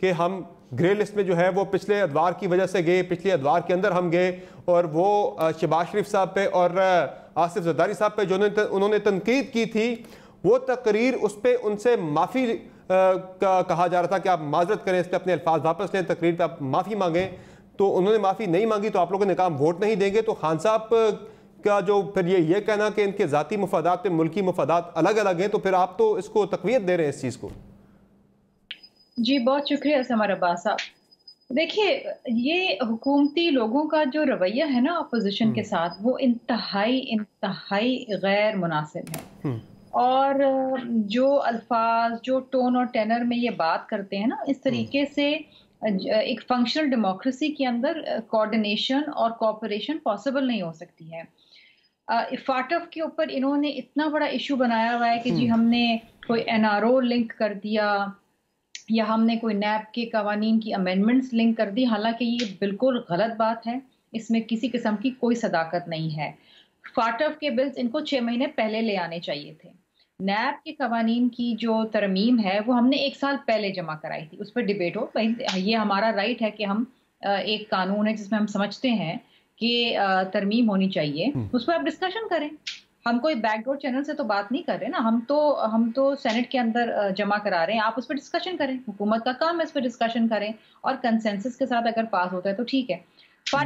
کہ ہم grey list میں جو ہے وہ پچھلے ادوار کی وجہ سے گئے, پچھلے ادوار کے اندر ہم گئے, اور وہ شہباز شریف صاحب پہ اور آصف زرداری صاحب پہ جو انہوں نے تنقید کی تھی, وہ تقریر اس پہ ان سے معافی کہا جا رہا تھا کہ آپ معذرت کریں, اس پہ اپنے الفاظ واپس لیں, تقریر پہ آپ معافی مانگیں, تو انہوں نے معافی نہیں مانگی, تو آپ لوگوں نے کہا ووٹ نہیں دیں گے. تو خان صاحب کا جو پھر یہ کہنا کہ ان کے ذاتی مفادات پہ ملکی مفادات الگ الگ ہیں, تو پھر آپ تو اس کو تقویت دے رہے ہیں اس چیز کو. جی بہت شکریہ سمر عباس صاحب. دیکھیے یہ حکومتی لوگوں کا جو رویہ ہے نا اپوزیشن کے ساتھ, وہ انتہائی غیر مناسب ہے, اور جو الفاظ, جو ٹون اور ٹینر میں یہ بات کرتے ہیں نا, اس طریقے سے ایک فنکشنل ڈیموکریسی کے اندر کوآرڈینیشن اور کوآپریشن پاسبل نہیں ہو سکتی ہے. فاٹف کے اوپر انہوں نے اتنا بڑا ایشو بنایا ہوا ہے کہ جی ہم نے کوئی NRO لنک کر دیا, یا ہم نے کوئی نیب کے قوانین کی امینڈمنٹس لنک کر دی, حالانکہ یہ بالکل غلط بات ہے, اس میں کسی قسم کی کوئی صداقت نہیں ہے. فاٹف کے بلز ان کو 6 مہینے پہلے لے آنے چاہیے تھے. نیب کے قوانین کی جو ترمیم ہے وہ ہم نے 1 سال پہلے جمع کرائی تھی, اس پہ ڈیبیٹ ہو, یہ ہمارا رائٹ ہے کہ ہم ایک قانون ہے جس میں ہم سمجھتے ہیں کہ ترمیم ہونی چاہیے, اس پہ آپ ڈسکشن کریں. ہم کوئی بیک ڈور چینل سے تو بات نہیں کر رہے نا, ہم تو سینٹ کے اندر جمع کرا رہے ہیں, آپ اس پہ ڈسکشن کریں, حکومت کا کام ہے اس پہ ڈسکشن کریں, اور کنسنسس کے ساتھ اگر پاس ہوتا ہے تو ٹھیک ہے.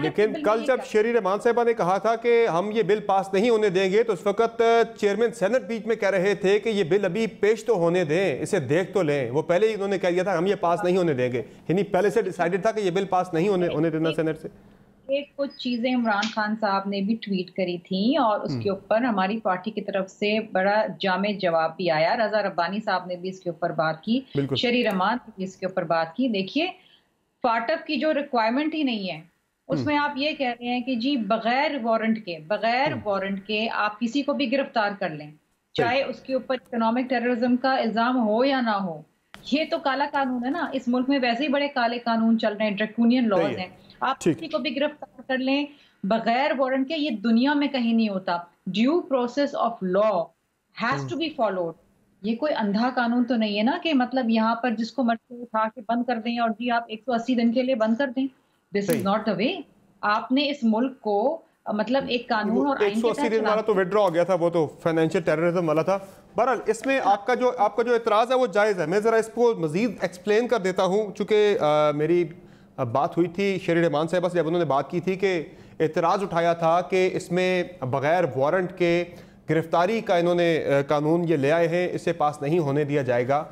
لیکن کل جب شیری رحمان صاحبہ نے کہا تھا کہ ہم یہ بل پاس نہیں ہونے دیں گے, تو اس وقت چیئرمین سینٹ بیچ میں کہہ رہے تھے کہ یہ بل ابھی پیش تو ہونے دیں, اسے دیکھ تو لیں. وہ پہلے ہی انہوں نے کہہ دیا تھا ہم یہ پاس نہیں ہونے دیں گے, یعنی پہلے سے ڈیسائیڈڈ تھا کہ یہ بل پاس نہیں ہونے دینا سینٹ سے. کچھ چیزیں عمران خان صاحب نے بھی ٹویٹ کری تھیں, اور اس کے اوپر ہماری پارٹی کی طرف سے بڑا جامع جواب بھی آیا. رضا ربانی صاحب نے بھی اس کے اوپر بات کی, شیری رحمان نے بھی اس کے اوپر بات کی. دیکھیے فاٹف کی جو ریکوائرمنٹ ہی نہیں ہے, اس میں آپ یہ کہہ رہے ہیں کہ جی بغیر وارنٹ کے آپ کسی کو بھی گرفتار کر لیں, چاہے اس کے اوپر اکنامک ٹیررزم کا الزام ہو یا نہ ہو. یہ تو کالا قانون ہے نا, اس ملک میں ویسے ہی بڑے کالے قانون چل رہے ہیں, ڈریکونین لاز ہیں. آپ کسی کو بھی گرفتار کر لیں بغیر وارنٹ کے, یہ دنیا میں کہیں نہیں ہوتا. Due process of law has to be followed. یہ کوئی اندھا قانون تو نہیں ہے نا کہ مطلب یہاں پر جس کو مرضی اٹھا کے بند کر دیں اور جی آپ 180 دن کے لیے بند کر دیں. دس از ناٹ دا وے. آپ نے اس ملک کو مطلب ایک قانون اور آئین کے تحت 180 دن والا تو وڈرا ہو گیا تھا, وہ تو فائنینشیل ٹیررزم والا تھا. بہرحال اس میں آپ کا جو اعتراض ہے وہ جائز ہے. میں ذرا اس کو مزید ایکسپلین کر دیتا ہوں, چونکہ میری بات ہوئی تھی شیری رحمان صاحبہ سے, جب انہوں نے بات کی تھی کہ اعتراض اٹھایا تھا کہ اس میں بغیر وارنٹ کے گرفتاری کا انہوں نے قانون یہ لے آئے ہیں, اسے پاس نہیں ہونے دیا جائے گا.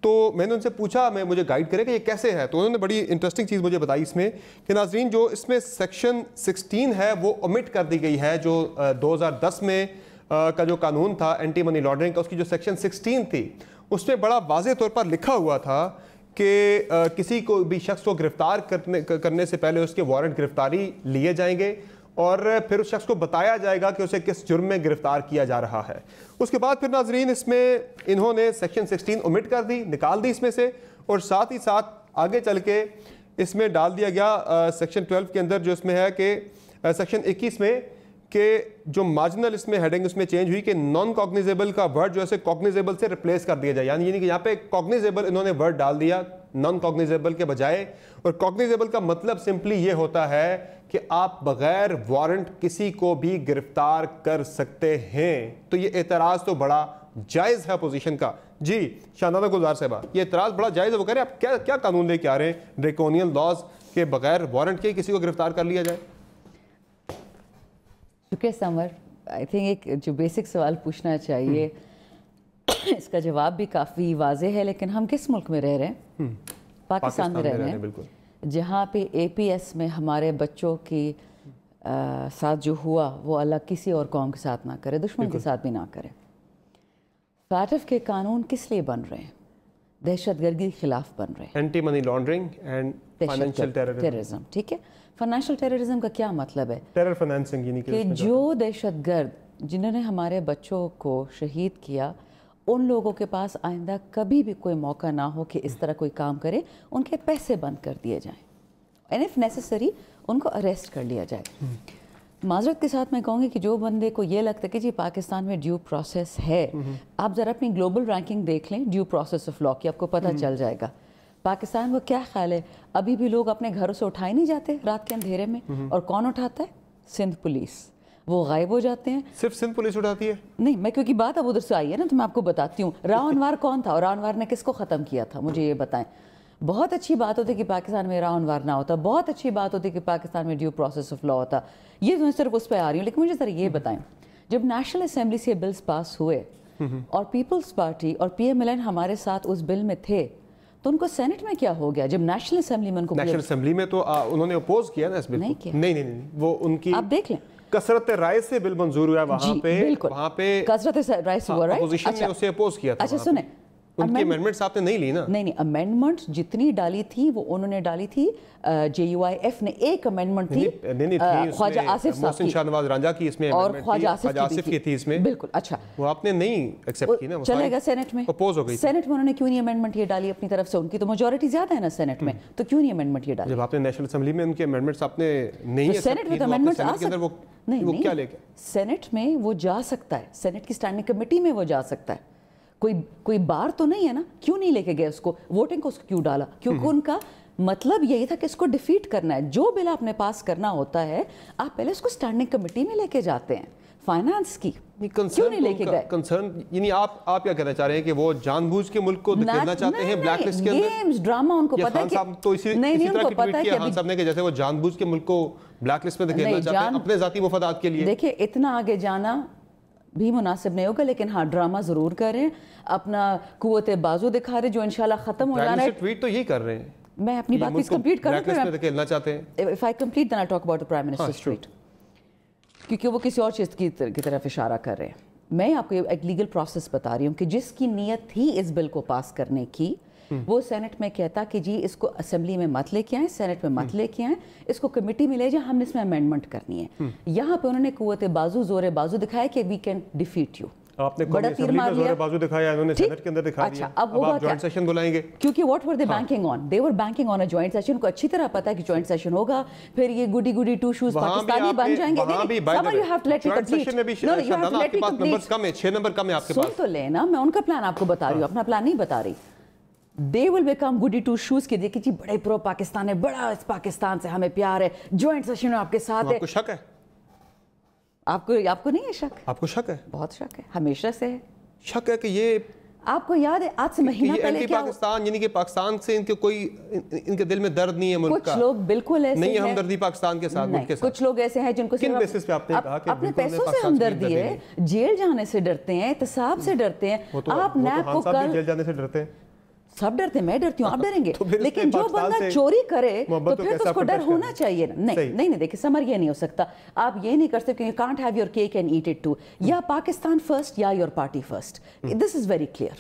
تو میں نے ان سے پوچھا مجھے گائیڈ کرے کہ یہ کیسے ہے, تو انہوں نے بڑی انٹرسٹنگ چیز مجھے بتائی اس میں کہ ناظرین جو اس میں سیکشن 16 ہے وہ اومٹ کر دی گئی ہے, جو 2010 میں کا جو قانون تھا اینٹی منی لانڈرنگ کا, اس کی جو سیکشن 16 تھی اس میں بڑا واضح طور پر لکھا ہوا تھا کہ کسی کو بھی شخص کو گرفتار کرنے سے پہلے اس کے وارنٹ گرفتاری لیے جائیں گے, اور پھر اس شخص کو بتایا جائے گا کہ اسے کس جرم میں گرفتار کیا جا رہا ہے. اس کے بعد پھر ناظرین اس میں انہوں نے سیکشن 16 اومٹ کر دی, نکال دی اس میں سے, اور ساتھ ہی ساتھ آگے چل کے اس میں ڈال دیا گیا سیکشن 12 کے اندر جو اس میں ہے کہ سیکشن 21 میں کہ جو مارجنل اس میں ہیڈنگ اس میں چینج ہوئی کہ نان کاگنیزیبل کا ورڈ جو ہے کاگنیزیبل سے ریپلیس کر دیا جائے, یعنی کہ یہاں پہ کاگنیزیبل انہوں نے ورڈ ڈال دیا نان کاگنیزیبل کے بجائے. اور کاگنیزیبل کا مطلب سمپلی یہ ہوتا ہے کہ آپ بغیر وارنٹ کسی کو بھی گرفتار کر سکتے ہیں. تو یہ اعتراض تو بڑا جائز ہے اپوزیشن کا. جی شاہنامہ گلزار صاحبہ, یہ اعتراض بڑا جائز ہے, وہ کہہ رہے ہیں آپ کیا قانون لے کے آ رہے ہیں ڈریکونین لاز کے بغیر وارنٹ کے کسی کو گرفتار کر لیا جائے. شکریہ سمر. آئی تھنک ایک جو بیسک سوال پوچھنا چاہیے, اس کا جواب بھی کافی واضح ہے, لیکن ہم کس ملک میں رہ رہے ہیں؟ پاکستان میں رہ رہے ہیں, جہاں پہ اے پی ایس میں ہمارے بچوں کی ساتھ جو ہوا وہ اللہ کسی اور قوم کے ساتھ نہ کرے, دشمن کے ساتھ بھی نہ کرے. فاٹف کے قانون کس لیے بن رہے ہیں؟ دہشت گردی کے خلاف بن رہے ہیں, anti money laundering and financial terrorism. ٹھیک ہے, فائنینشیل ٹیررزم کا کیا مطلب ہے؟ ٹیرر فائنینسنگ, یعنی کہ جو دہشت گرد جنہوں نے ہمارے بچوں کو شہید کیا, ان لوگوں کے پاس آئندہ کبھی بھی کوئی موقع نہ ہو کہ اس طرح کوئی کام کرے, ان کے پیسے بند کر دیے جائیں, اینڈ اف نیسیسری ان کو اریسٹ کر لیا جائے. معذرت کے ساتھ میں کہوں گی کہ جو بندے کو یہ لگتا ہے کہ جی پاکستان میں ڈیو پروسیس ہے, آپ ذرا اپنی گلوبل رینکنگ دیکھ لیں ڈیو پروسیس آف لا کی, آپ کو پتہ چل جائے گا. پاکستان کو کیا خیال ہے ابھی بھی لوگ اپنے گھروں سے اٹھائے نہیں جاتے رات کے اندھیرے میں؟ اور کون اٹھاتا ہے؟ سندھ پولیس. وہ غائب ہو جاتے ہیں. صرف سندھ پولیس اٹھاتی ہے؟ نہیں, میں کیونکہ بات اب ادھر سے آئی ہے نا تو میں آپ کو بتاتی ہوں. راؤ انوار کون تھا اور راؤ انوار نے کس کو ختم کیا تھا؟ مجھے یہ بتائیں. بہت اچھی بات ہوتی کہ پاکستان میں راؤ انوار نہ ہوتا, بہت اچھی بات ہوتی کہ پاکستان میں ڈیو پروسیس آف لا ہوتا. یہ تو میں صرف اس پہ آ رہی ہوں, لیکن مجھے ذرا یہ بتائیں, جب نیشنل اسمبلی سے بلز پاس ہوئے اور پیپلز پارٹی اور پی ایم ایل این ہمارے ساتھ اس بل میں تھے, تو ان کو سینٹ میں کیا ہو گیا جب نیشنل اسمبلی میں ان کو؟ نیشنل اسمبلی میں تو انہوں نے اپوز کیا نا اس بل کو. نہیں, وہ ان کی آپ دیکھ لیں کثرت رائے سے بل منظور ہوا وہاں پہ کثرت رائے سے ہوا, اپوزیشن نے اسے اپوز کیا تھا. اچھا سنیں, ان کی امینڈمنٹس آپ نے نہیں لی نا؟ نہیں, امینڈمنٹ جتنی ڈالی تھی وہ انہوں نے ڈالی تھی. جے یو آئی ایف نے ایک امینڈمنٹ تھی خواجہ آصف صاحب محسن شاہ نواز رانجھا کی اس میں اور خواجہ آصف کی تھی اس میں. بالکل. اچھا, وہ آپ نے نہیں ایکسیپٹ کی نا, چلے گا سینٹ میں, اپوز ہو گئی. سینٹ میں انہوں نے کیوں نہیں امینڈمنٹ یہ ڈالی اپنی طرف سے؟ ان کی تو میجورٹی زیادہ ہے نا سینٹ میں, تو کیوں نہیں امینڈمنٹ یہ ڈالی؟ جب آپ نے نیشنل اسمبلی میں ان کے امینڈمنٹ آپ نے نہیں سینٹ میں تو امینڈمنٹ آ سکتا ہے, وہ کیا لے کے سینٹ میں وہ جا سکتا ہے, سینٹ کی اسٹینڈنگ کمیٹی میں وہ جا سکتا ہے. کوئی بار تو نہیں ہے نا, کیوں نہیں لے کے گئے اس کو؟ ووٹنگ کو کیوں ڈالا؟ کیونکہ ان کا مطلب یہی تھا کہ اس کو ڈیفیٹ کرنا ہے. جو بل آپ نے پاس کرنا ہوتا ہے آپ پہلے اس کو اسٹینڈنگ کمیٹی میں لے کے جاتے ہیں. فائنانس کی کیوں نہیں لے کے گئے؟ کنسرن یعنی آپ کیا کہنا چاہ رہے ہیں کہ وہ جان بوجھ کے ملک کو دھکیلنا چاہتے ہیں بلیک لسٹ کے اندر؟ گیمز ڈرامہ ان کو پتہ ہے کہ تو اسی طرح کی ٹویٹ کیا خان صاحب نے کہ جیسے وہ جان بوجھ کے ملک کو بلیک لسٹ میں دھکیلنا چاہتے ہیں اپنے ذاتی مفادات کے لیے. دیکھیں اتنا آگے جانا بھی مناسب نہیں ہوگا, لیکن ہاں ڈرامہ ضرور کر رہے ہیں, اپنا قوت بازو دکھا رہے جو انشاءاللہ ختم ہو جانا ہے. ٹویٹ تو یہی کر رہے ہیں. میں اپنی بات اس کمپلیٹ کروں دھکیلنا چاہتے ہیں. If I complete then I talk about the Prime Minister's tweet, کیونکہ وہ کسی اور چیز کی طرف اشارہ کر رہے ہیں. میں آپ کو ایک لیگل پروسیس بتا رہی ہوں کہ جس کی نیت تھی اس بل کو پاس کرنے کی, وہ سینٹ میں کہتا کہ جی اس کو اسمبلی میں مت لے کے آئیں, سینٹ میں مت لے کے آئیں, اس کو کمیٹی میں لے جائیں, ہم نے اس میں امینڈمنٹ کرنی ہے. یہاں پہ انہوں نے قوت بازو زور بازو دکھایا کہ وی کین ڈیفیٹ یو. آپ نے قومی اسمبلی میں زور بازو دکھایا, انہوں نے سینٹ کے اندر دکھا دیا. اب وہ آپ جوائنٹ سیشن بلائیں گے کیونکہ what were they banking on? They were banking on a joint session. کو اچھی طرح پتا ہے کہ جوائنٹ سیشن ہوگا, پھر یہ گڈی گڈی ٹو شوز پاکستانی بن جائیں گے. سن تو لینا, میں ان کا پلان آپ کو بتا رہی ہوں, اپنا پلان نہیں بتا رہی. They will become goody two shoes کے دیکھیں جی بڑے پرو پاکستان ہے, بڑا اس پاکستان سے ہمیں پیار ہے, جوائنٹ سیشن میں آپ کے ساتھ ہے. آپ کو شک ہے؟ آپ کو نہیں ہے شک؟ آپ کو شک ہے؟ بہت شک ہے, ہمیشہ سے ہے شک ہے کہ یہ آپ کو یاد ہے آج سے مہینہ پہلے کیا پاکستان, یعنی کہ پاکستان سے ان کے کوئی ان کے دل میں درد نہیں ہے ملک کا. کچھ لوگ بالکل ایسے نہیں ہمدردی پاکستان کے ساتھ, ملک کے ساتھ. کچھ لوگ ایسے ہیں جن کو کن بیسس پہ آپ نے کہا کہ اپنے پیسوں سے ہمدردی ہے, جیل جانے سے ڈرتے ہیں, احتساب سے ڈرتے ہیں. آپ نیب کو کل جیل جانے سے ڈرتے ہیں, سب ڈرتے ہیں, میں ڈرتی ہوں, آپ ڈریں گے, لیکن جو بندہ چوری کرے تو پھر اس کو ڈر ہونا چاہیے. نہیں دیکھیں سمر یہ نہیں ہو سکتا. آپ یہ نہیں کر سکتے, you can't have your cake and eat it too. یا پاکستان فرسٹ یا your party first. This is very clear.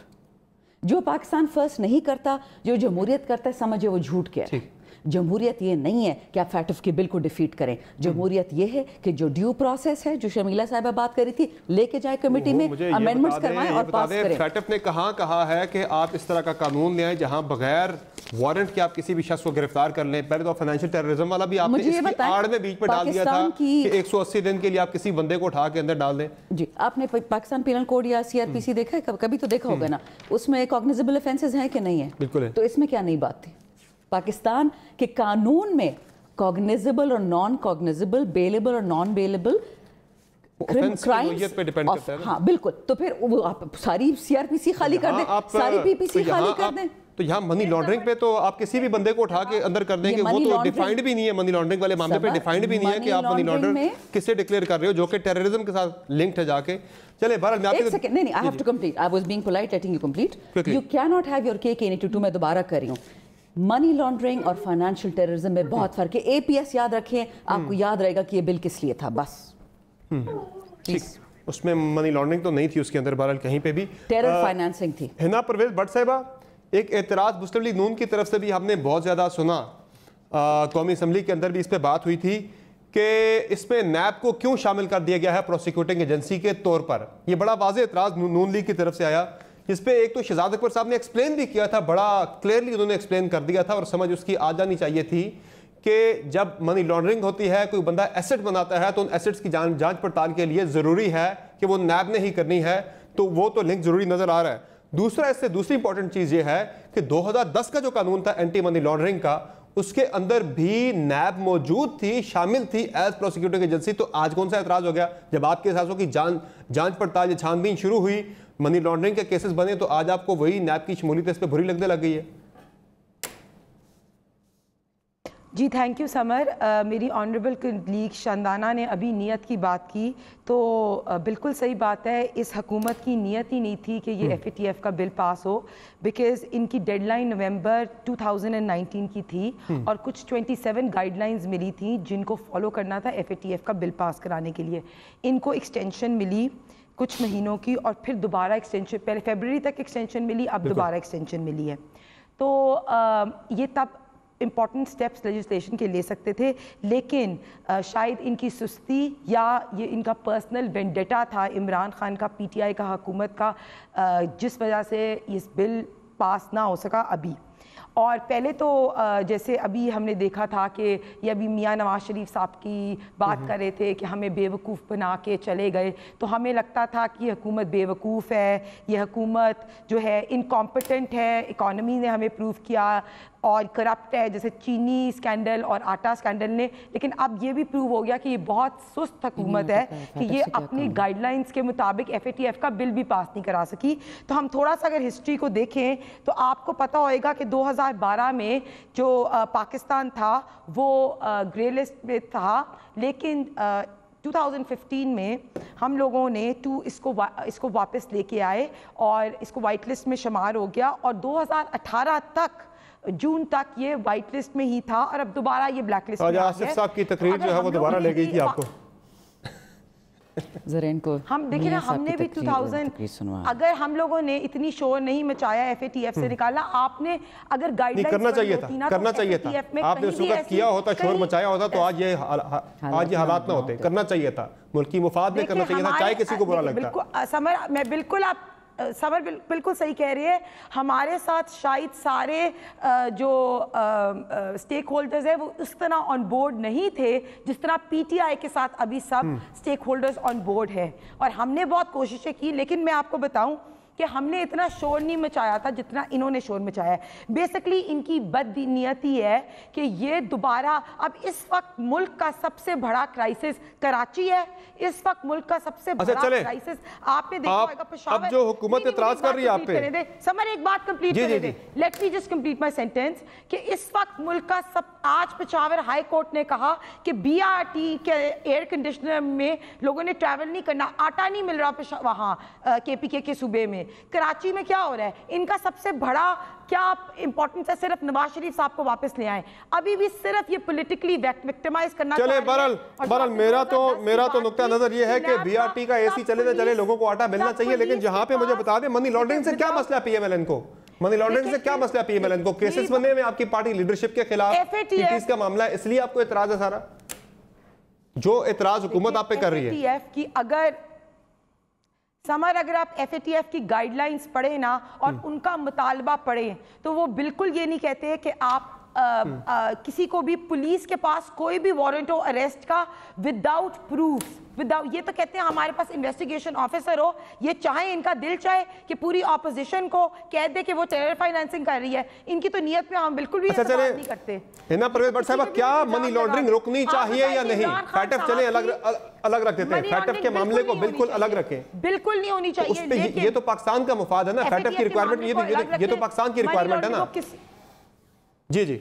جو پاکستان فرسٹ نہیں کرتا, جو جمہوریت کرتا ہے, سمجھے وہ جھوٹ کہہ رہا ہے. جمہوریت یہ نہیں ہے کہ آپ فیٹف کے بل کو ڈیفیٹ کریں. جمہوریت یہ ہے کہ جو ڈیو پروسیس ہے, جو شمیلہ صاحبہ بات کری تھی, لے کے جائے کمیٹی میں, امینڈمنٹس کروائیں اور پاس کریں. فیٹف نے کہا ہے کہ آپ اس طرح کا قانون لے آئیں جہاں بغیر وارنٹ کے آپ کسی بھی شخص کو گرفتار کر لیں. پہلے تو فائنینشیل ٹیررزم والا بھی آپ نے اس کی آڑ میں بیچ میں ڈال دیا تھا کہ 180 دن کے لیے آپ کسی بندے کو اٹھا کے اندر ڈال دیں. جی, آپ نے پاکستان پینل کوڈ یا سی آر پی سی دیکھا ہے؟ کبھی تو دیکھا ہوگا نا, اس میں کاگنیزیبل افینسز ہیں کہ نہیں ہیں؟ بالکل ہے. تو اس میں کیا نئی بات تھی؟ پاکستان کے قانون میں کاگنیزیبل اور نان کاگنیزیبل, بیلیبل اور نان بیلیبل پہ ڈیپینڈ کرتا ہے. ہاں بالکل. تو پھر آپ ساری سی آر پی سی خالی کر دیں, ساری پی پی سی خالی کر دیں. تو یہاں منی لانڈرنگ پہ تو آپ کسی بھی بندے کو اٹھا کے اندر کر دیں گے, وہ تو ڈیفائنڈ بھی نہیں ہے. منی لانڈرنگ والے معاملے پہ ڈیفائنڈ بھی نہیں ہے کہ آپ منی لانڈر کسے ڈکلیئر کر رہے ہو, جو کہ ٹیررزم کے ساتھ لنکڈ ہے. جا کے چلے بہرحال میں آپ ایک سیکنڈ, نہیں I have to complete. I was being polite, letting you complete. You cannot have your cake and eat it too. میں دوبارہ کر رہی ہوں, منی لانڈرنگ اور فائنینشیل ٹیررزم میں بہت فرق ہے. اے پی ایس یاد رکھیں, آپ کو یاد رہے گا کہ یہ بل کس لیے تھا. بس اس میں منی لانڈرنگ تو نہیں تھی اس کے اندر, بہرحال کہیں پہ بھی ٹیرر فائنانسنگ تھی. ہنا پرویز بٹ صاحبہ, ایک اعتراض مسلم لیگ نون کی طرف سے بھی ہم نے بہت زیادہ سنا, قومی اسمبلی کے اندر بھی اس پہ بات ہوئی تھی کہ اس میں نیب کو کیوں شامل کر دیا گیا ہے پروسیکیوٹنگ ایجنسی کے طور پر. یہ بڑا واضح اعتراض نون لیگ کی طرف سے آیا, جس پہ ایک تو شہزاد اکبر صاحب نے ایکسپلین بھی کیا تھا, بڑا کلیئرلی انہوں نے ایکسپلین کر دیا تھا, اور سمجھ اس کی آ جانی چاہیے تھی کہ جب منی لانڈرنگ ہوتی ہے, کوئی بندہ ایسٹ بناتا ہے, تو ان ایسٹس کی جانچ پڑتال کے لیے ضروری ہے کہ وہ نیب نے ہی کرنی ہے. تو وہ تو لنک ضروری نظر آ رہا ہے. دوسرا اس سے دوسری امپورٹنٹ چیز یہ ہے کہ 2010 کا جو قانون تھا اینٹی منی لانڈرنگ کا، اس کے اندر بھی نیب موجود تھی، شامل تھی ایز پروسیکیوٹنگ ایجنسی. تو آج کون سا اعتراض ہو گیا جب آپ کے احساسوں کی جانچ پڑتال یا چھان بین شروع ہوئی، منی لانڈرنگ کے کیسز بنے، تو آج آپ کو وہی نیب کی شمولیت اس پہ بری لگنے لگ گئی ہے؟ جی تھینک یو سمر. میری آنریبل کلیگ شاندانہ نے ابھی نیت کی بات کی، تو بالکل صحیح بات ہے. اس حکومت کی نیت ہی نہیں تھی کہ یہ FATF کا بل پاس ہو، بیکاز ان کی ڈیڈ لائن نومبر 2019 کی تھی اور کچھ 27 گائیڈ لائنز ملی تھیں جن کو فالو کرنا تھا FATF کا بل پاس کرانے کے لیے. ان کو ایکسٹینشن ملی کچھ مہینوں کی، اور پھر دوبارہ ایکسٹینشن، پہلے فیبرری تک ایکسٹینشن ملی، اب دوبارہ ایکسٹینشن ملی ہے. تو یہ تب امپورٹنٹ سٹیپس لیجسلیشن کے لے سکتے تھے، لیکن شاید ان کی سستی یا یہ ان کا پرسنل وینڈیٹا تھا عمران خان کا، PTI کا، حکومت کا، جس وجہ سے یہ بل پاس نہ ہو سکا ابھی. اور پہلے تو جیسے ابھی ہم نے دیکھا تھا کہ یہ ابھی میاں نواز شریف صاحب کی بات کر رہے تھے کہ ہمیں بیوقوف بنا کے چلے گئے، تو ہمیں لگتا تھا کہ یہ حکومت بیوقوف ہے، یہ حکومت جو ہے انکمپیٹنٹ ہے، اکانومی نے ہمیں پروف کیا، اور کرپٹ ہے جیسے چینی اسکینڈل اور آٹا اسکینڈل نے. لیکن اب یہ بھی پروو ہو گیا کہ یہ بہت سست حکومت ہے کہ یہ اپنی گائیڈ لائنز کے مطابق FATF کا بل بھی پاس نہیں کرا سکی. تو ہم تھوڑا سا اگر ہسٹری کو دیکھیں تو آپ کو پتہ ہوئے گا کہ 2012 میں جو پاکستان تھا وہ گرے لسٹ میں تھا، لیکن 2015 میں ہم لوگوں نے اس کو واپس لے کے آئے اور اس کو وائٹ لسٹ میں شمار ہو گیا، اور 2018 تک جون تک یہ وائٹ لسٹ میں ہی تھا، اور اب دوبارہ یہ بلیک لسٹ میں آ گیا. آصف صاحب کی تقریر جو ہے وہ دوبارہ لے گئی تھی آپ کو. زرین کو ہم دیکھیں نا، ہم نے بھی 2000 اگر ہم لوگوں نے اتنی شور نہیں مچایا FATF سے نکالنا، آپ نے اگر گائیڈ لائنز کرنا چاہیے تھا آپ نے اس وقت کیا ہوتا، شور مچایا ہوتا تو آج یہ حالات نہ ہوتے. کرنا چاہیے تھا، ملکی مفاد میں کرنا چاہیے تھا، چاہے کسی کو برا لگتا. سمر میں بالکل سمر بالکل صحیح کہہ رہی ہے. ہمارے ساتھ شاید سارے جو سٹیک ہولڈرز ہیں وہ اس طرح آن بورڈ نہیں تھے جس طرح PTI کے ساتھ ابھی سب سٹیک ہولڈرز آن بورڈ ہیں، اور ہم نے بہت کوششیں کی. لیکن میں آپ کو بتاؤں کہ ہم نے اتنا شور نہیں مچایا تھا جتنا انہوں نے شور مچایا ہے. بیسکلی ان کی بد نیتی ہے کہ یہ دوبارہ، اب اس وقت ملک کا سب سے بڑا کرائسس کراچی ہے، اس وقت ملک کا سب سے بڑا کرائسس آپ نے دیکھا ہوگا پشاور. اب جو حکومت اعتراض کر رہی ہے آپ پہ، سمر ایک بات کمپلیٹ کرنے دیں، let me just complete my sentence, کہ اس وقت ملک کا آج پشاور ہائی کورٹ نے کہا کہ BRT کے ایئر کنڈیشنر میں لوگوں نے ٹریول نہیں کرنا، آٹا نہیں مل رہا وہاں KPK کے صوبے میں. کراچی میں کیا ہو رہا ہے؟ ان کا سب سے بڑا کیا امپورٹنس ہے؟ صرف نواز شریف صاحب کو واپس لے آئیں. ابھی بھی صرف یہ پولیٹیکلی وکٹمائز کرنا چلے. بہرحال میرا تو نقطہ نظر یہ ہے کہ BRT کا AC چلے تو چلے، لوگوں کو آٹا ملنا چاہیے. لیکن جہاں پہ مجھے بتا دیں منی لانڈرنگ سے کیا مسئلہ PMLN کو؟ منی لانڈرنگ سے کیا مسئلہ PMLN کو؟ کیسز بنے میں آپ کی پارٹی لیڈرشپ کے خلاف PTs کا معاملہ ہے، اس لیے آپ کو اعتراض ہے سارا جو اعتراض حکومت آپ پہ کر رہی ہے. اگر آپ FATF کی گائیڈ لائنز پڑھیں نا اور ان کا مطالبہ پڑھیں تو وہ بالکل یہ نہیں کہتے کہ آپ کسی کو بھی پولیس کے پاس کوئی بھی وارنٹ ہو اریسٹ کا وداؤٹ پروف، یہ تو کہتے ہیں ہمارے پاس انویسٹیگیشن آفیسر ہو، یہ چاہے ان کا دل چاہے کہ پوری اپوزیشن کو کہہ دے کہ وہ ٹیرر فائنانسنگ کر رہی ہے. ان کی تو نیت میں ہم بالکل بھی اعتراض نہیں کرتے. ہنا پرویز بٹ صاحبہ، کیا منی لانڈرنگ رکنی چاہیے یا نہیں؟ FATF چلیں الگ رکھ دیتے ہیں، FATF کے معاملے کو بالکل الگ رکھیں. بالکل نہیں ہونی چاہیے. یہ تو پاکستان کا مفاد ہے نا، FATF کی ریکوائرمنٹ، یہ تو پاکستان کی ریکوائرمنٹ ہے نا. جی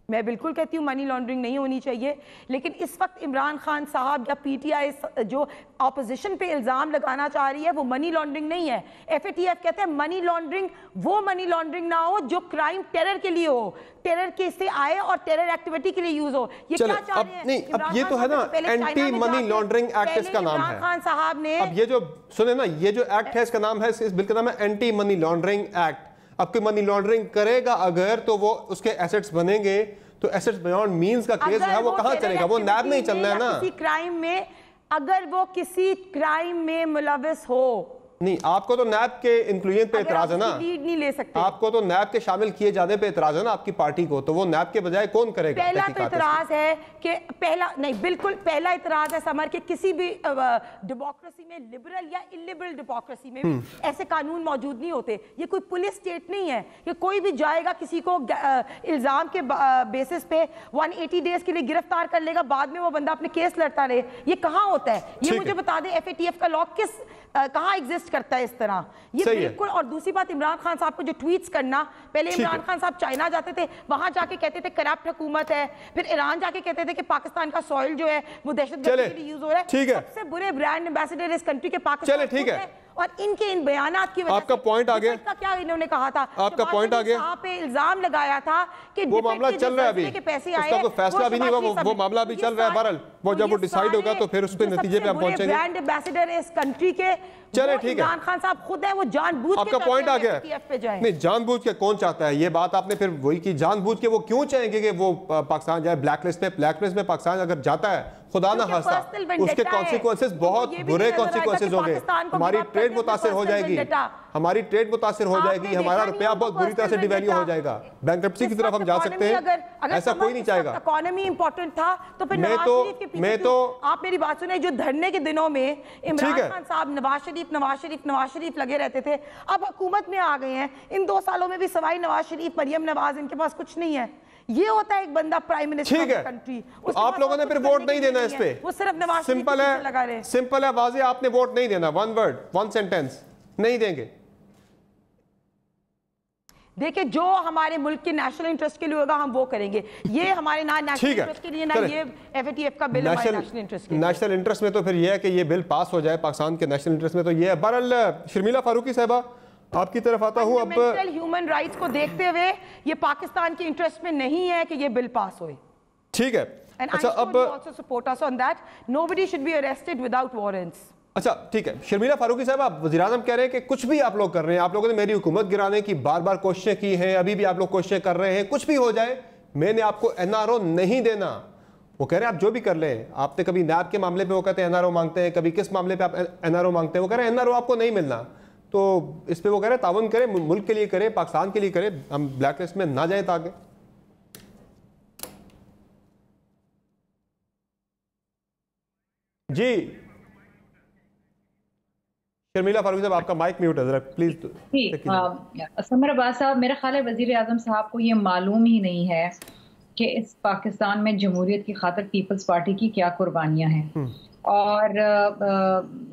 میں بالکل کہتی ہوں منی لانڈرنگ نہیں ہونی چاہیے. لیکن اس وقت عمران خان صاحب یا PTI جو اپوزیشن پہ الزام لگانا چاہ رہی ہے وہ منی لانڈرنگ نہیں ہے. FATF کہتے ہیں منی لانڈرنگ وہ منی لانڈرنگ نہ ہو جو کرائم ٹیرر کے لیے ہو، ٹیرر کے سے آئے اور ٹیرر ایکٹیویٹی کے لیے یوز ہو. یہ کیا چاہ رہے ہیں؟ نہیں، اب یہ تو ہے نا اینٹی منی لانڈرنگ ایکٹ اس کا نام ہے. عمران خان صاحب نے اب یہ جو سنیں نا، یہ جو ایکٹ ہے اس کا نام ہے، اس بل کا نام ہے اینٹی منی لانڈرنگ ایکٹ. اب کوئی منی لانڈرنگ کرے گا اگر تو وہ اس کے ایسٹس بنیں گے، تو ایسٹس بیونڈ مینز کا کیس ہے وہ کہاں چلے گا؟ وہ نیب میں ہی چلنا ہے نا. کسی کرائم میں اگر وہ کسی کرائم میں ملوث ہو نہیں آپ کو تو نیب کے انکلوژن پہ اعتراض ہے نا, لیڈ نہیں لے سکتے, آپ کو تو نیب کے شامل کیے جانے پہ اعتراض ہے نا آپ کی پارٹی کو, تو وہ نیب کے بجائے کون کرے گا؟ پہلا تو اعتراض ہے کہ بالکل پہلا اعتراض ہے سمر کہ کسی بھی ڈیموکریسی میں, لبرل یا انلبرل ڈیموکریسی میں بھی ایسے قانون موجود نہیں ہوتے. یہ کوئی پولیس اسٹیٹ نہیں ہے کہ کوئی بھی جائے گا کسی کو الزام کے بیسس پہ 180 ڈیز کے لیے گرفتار کر لے گا, بعد میں وہ بندہ اپنے کیس لڑتا رہے. یہ کہاں ہوتا ہے؟ یہ مجھے بتا دیں FATF کا لا کہاں ایگزسٹ کرتا ہے اس طرح؟ یہ بالکل. اور دوسری بات, عمران خان صاحب کو جو ٹویٹس کرنا, پہلے عمران خان صاحب چائنا جاتے تھے, وہاں جا کے کہتے تھے کرپٹ حکومت ہے, پھر ایران جا کے کہتے تھے کہ پاکستان کا سوئل جو ہے وہ دہشت گردی کے لیے یوز ہو رہا ہے. سب سے برے برانڈ ایمبیسڈر اس کنٹری کے پاکستان ہے, اور ان کے ان بیانات کی وجہ سے آپ کا پوائنٹ آ گیا. کیا انہوں نے کہا تھا, آپ کا پوائنٹ آ گیا, صاحب پہ الزام لگایا تھا کہ وہ معاملہ چل رہا ہے ابھی, اس کا کوئی فیصلہ بھی نہیں ہوا, وہ معاملہ بھی چل رہا ہے. بہرحال وہ جب وہ ڈیسائیڈ ہوگا تو پھر اس پہ نتیجے پہ ہم پہنچیں گے. برانڈ ایمبیسڈر اس کنٹری کے چلے ٹھیک ہے, عمران خان صاحب خود ہے, وہ جان بوجھ کے آپ کا پوائنٹ آ گیا. نہیں جان بوجھ کے کون چاہتا ہے, یہ بات آپ نے پھر وہی کی, جان بوجھ کے وہ کیوں چاہیں گے کہ وہ پاکستان جائے بلیک لسٹ پہ؟ بلیک لسٹ میں پاکستان اگر جاتا ہے خدا نہ خواستہ اس کے کانسیکوینسز بہت برے کانسیکوینسز ہوں گے. ہماری ٹریڈ متاثر ہو جائے گی, ہماری ٹریڈ متاثر ہو جائے گی, ہمارا روپیہ بہت بری طرح سے ڈیویلیو ہو جائے گا, بینکرپسی کی طرف ہم جا سکتے ہیں. ایسا کوئی نہیں چاہے گا. اکانومی امپورٹنٹ تھا تو پھر نواز شریف کے پیچھے, آپ میری بات سنیں, جو دھرنے کے دنوں میں عمران خان صاحب نواز شریف لگے رہتے تھے, اب حکومت میں آ گئے ہیں, ان 2 سالوں میں بھی سوائے نواز شریف, مریم نواز, ان کے پاس کچھ نہیں ہے. یہ ہوتا ہے ایک بندہ پرائم منسٹر کی کنٹری. آپ لوگوں نے پھر ووٹ نہیں دینا اس پہ, وہ صرف نواز شریف کے پیچھے لگا رہے. سمپل ہے, واضح, آپ نے ووٹ نہیں دینا. 1 ورڈ 1 سینٹنس نہیں دیں گے. دیکھیں جو ہمارے ملک کے نیشنل انٹرسٹ کے لیے ہوگا ہم وہ کریں گے. یہ ہمارے نہ نیشنل انٹرسٹ کے لیے نہ یہ FATF کا بل ہمارے نیشنل انٹرسٹ کے لیے. نیشنل انٹرسٹ میں تو پھر یہ ہے کہ یہ بل پاس ہو جائے, پاکستان کے نیشنل انٹرسٹ میں تو یہ ہے. بہرحال شرمیلا فاروقی صاحبہ آپ کی طرف آتا ہوں. اب ہیومن رائٹس کو دیکھتے ہوئے یہ پاکستان کے انٹرسٹ میں نہیں ہے کہ یہ بل پاس ہوئے. ٹھیک ہے, اچھا اب اچھا ٹھیک ہے. شرمیلا فاروقی صاحب, آپ وزیر اعظم کہہ رہے ہیں کہ کچھ بھی آپ لوگ کر رہے ہیں, آپ لوگوں نے میری حکومت گرانے کی بار بار کوششیں کی ہیں, ابھی بھی آپ لوگ کوششیں کر رہے ہیں, کچھ بھی ہو جائے میں نے آپ کو NRO نہیں دینا. وہ کہہ رہے ہیں آپ جو بھی کر لیں, آپ نے کبھی نیب کے معاملے پہ وہ کہتے ہیں NRO مانگتے ہیں, کبھی کس معاملے پہ آپ NRO مانگتے ہیں, وہ کہہ رہے ہیں NRO آپ کو نہیں ملنا. تو اس پہ وہ کہہ رہے ہیں تعاون کریں, ملک کے لیے کریں, پاکستان کے لیے کریں, ہم بلیک لسٹ میں نہ جائیں تاکہ. جی شرمیلا فاروقی صاحب آپ کا مائک میوٹ ہے ذرا پلیز. سمر عباس صاحب, میرا خیال ہے وزیر اعظم صاحب کو یہ معلوم ہی نہیں ہے کہ اس پاکستان میں جمہوریت کی خاطر پیپلز پارٹی کی کیا قربانیاں ہیں. اور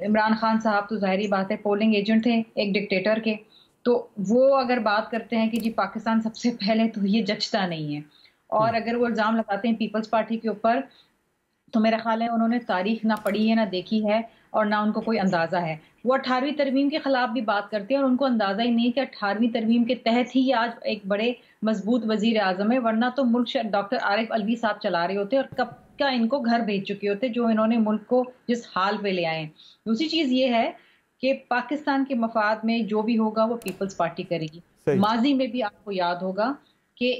عمران خان صاحب تو ظاہری بات ہے پولنگ ایجنٹ تھے ایک ڈکٹیٹر کے, تو وہ اگر بات کرتے ہیں کہ جی پاکستان سب سے پہلے, تو یہ جچتا نہیں ہے. اور اگر وہ الزام لگاتے ہیں پیپلز پارٹی کے اوپر, تو میرا خیال ہے انہوں نے تاریخ نہ پڑھی ہے نہ دیکھی ہے, اور نہ ان کو کوئی اندازہ ہے. وہ 18ویں ترمیم کے خلاف بھی بات کرتے ہیں اور ان کو اندازہ ہی نہیں کہ 18ویں ترمیم کے تحت ہی آج ایک بڑے مضبوط وزیر اعظم ہے, ورنہ تو ملک ڈاکٹر عارف علوی صاحب چلا رہے ہوتے اور کب کا ان کو گھر بھیج چکے ہوتے, جو انہوں نے ملک کو جس حال پہ لے آئے. دوسری چیز یہ ہے کہ پاکستان کے مفاد میں جو بھی ہوگا وہ پیپلز پارٹی کرے گی. ماضی میں بھی آپ کو یاد ہوگا کہ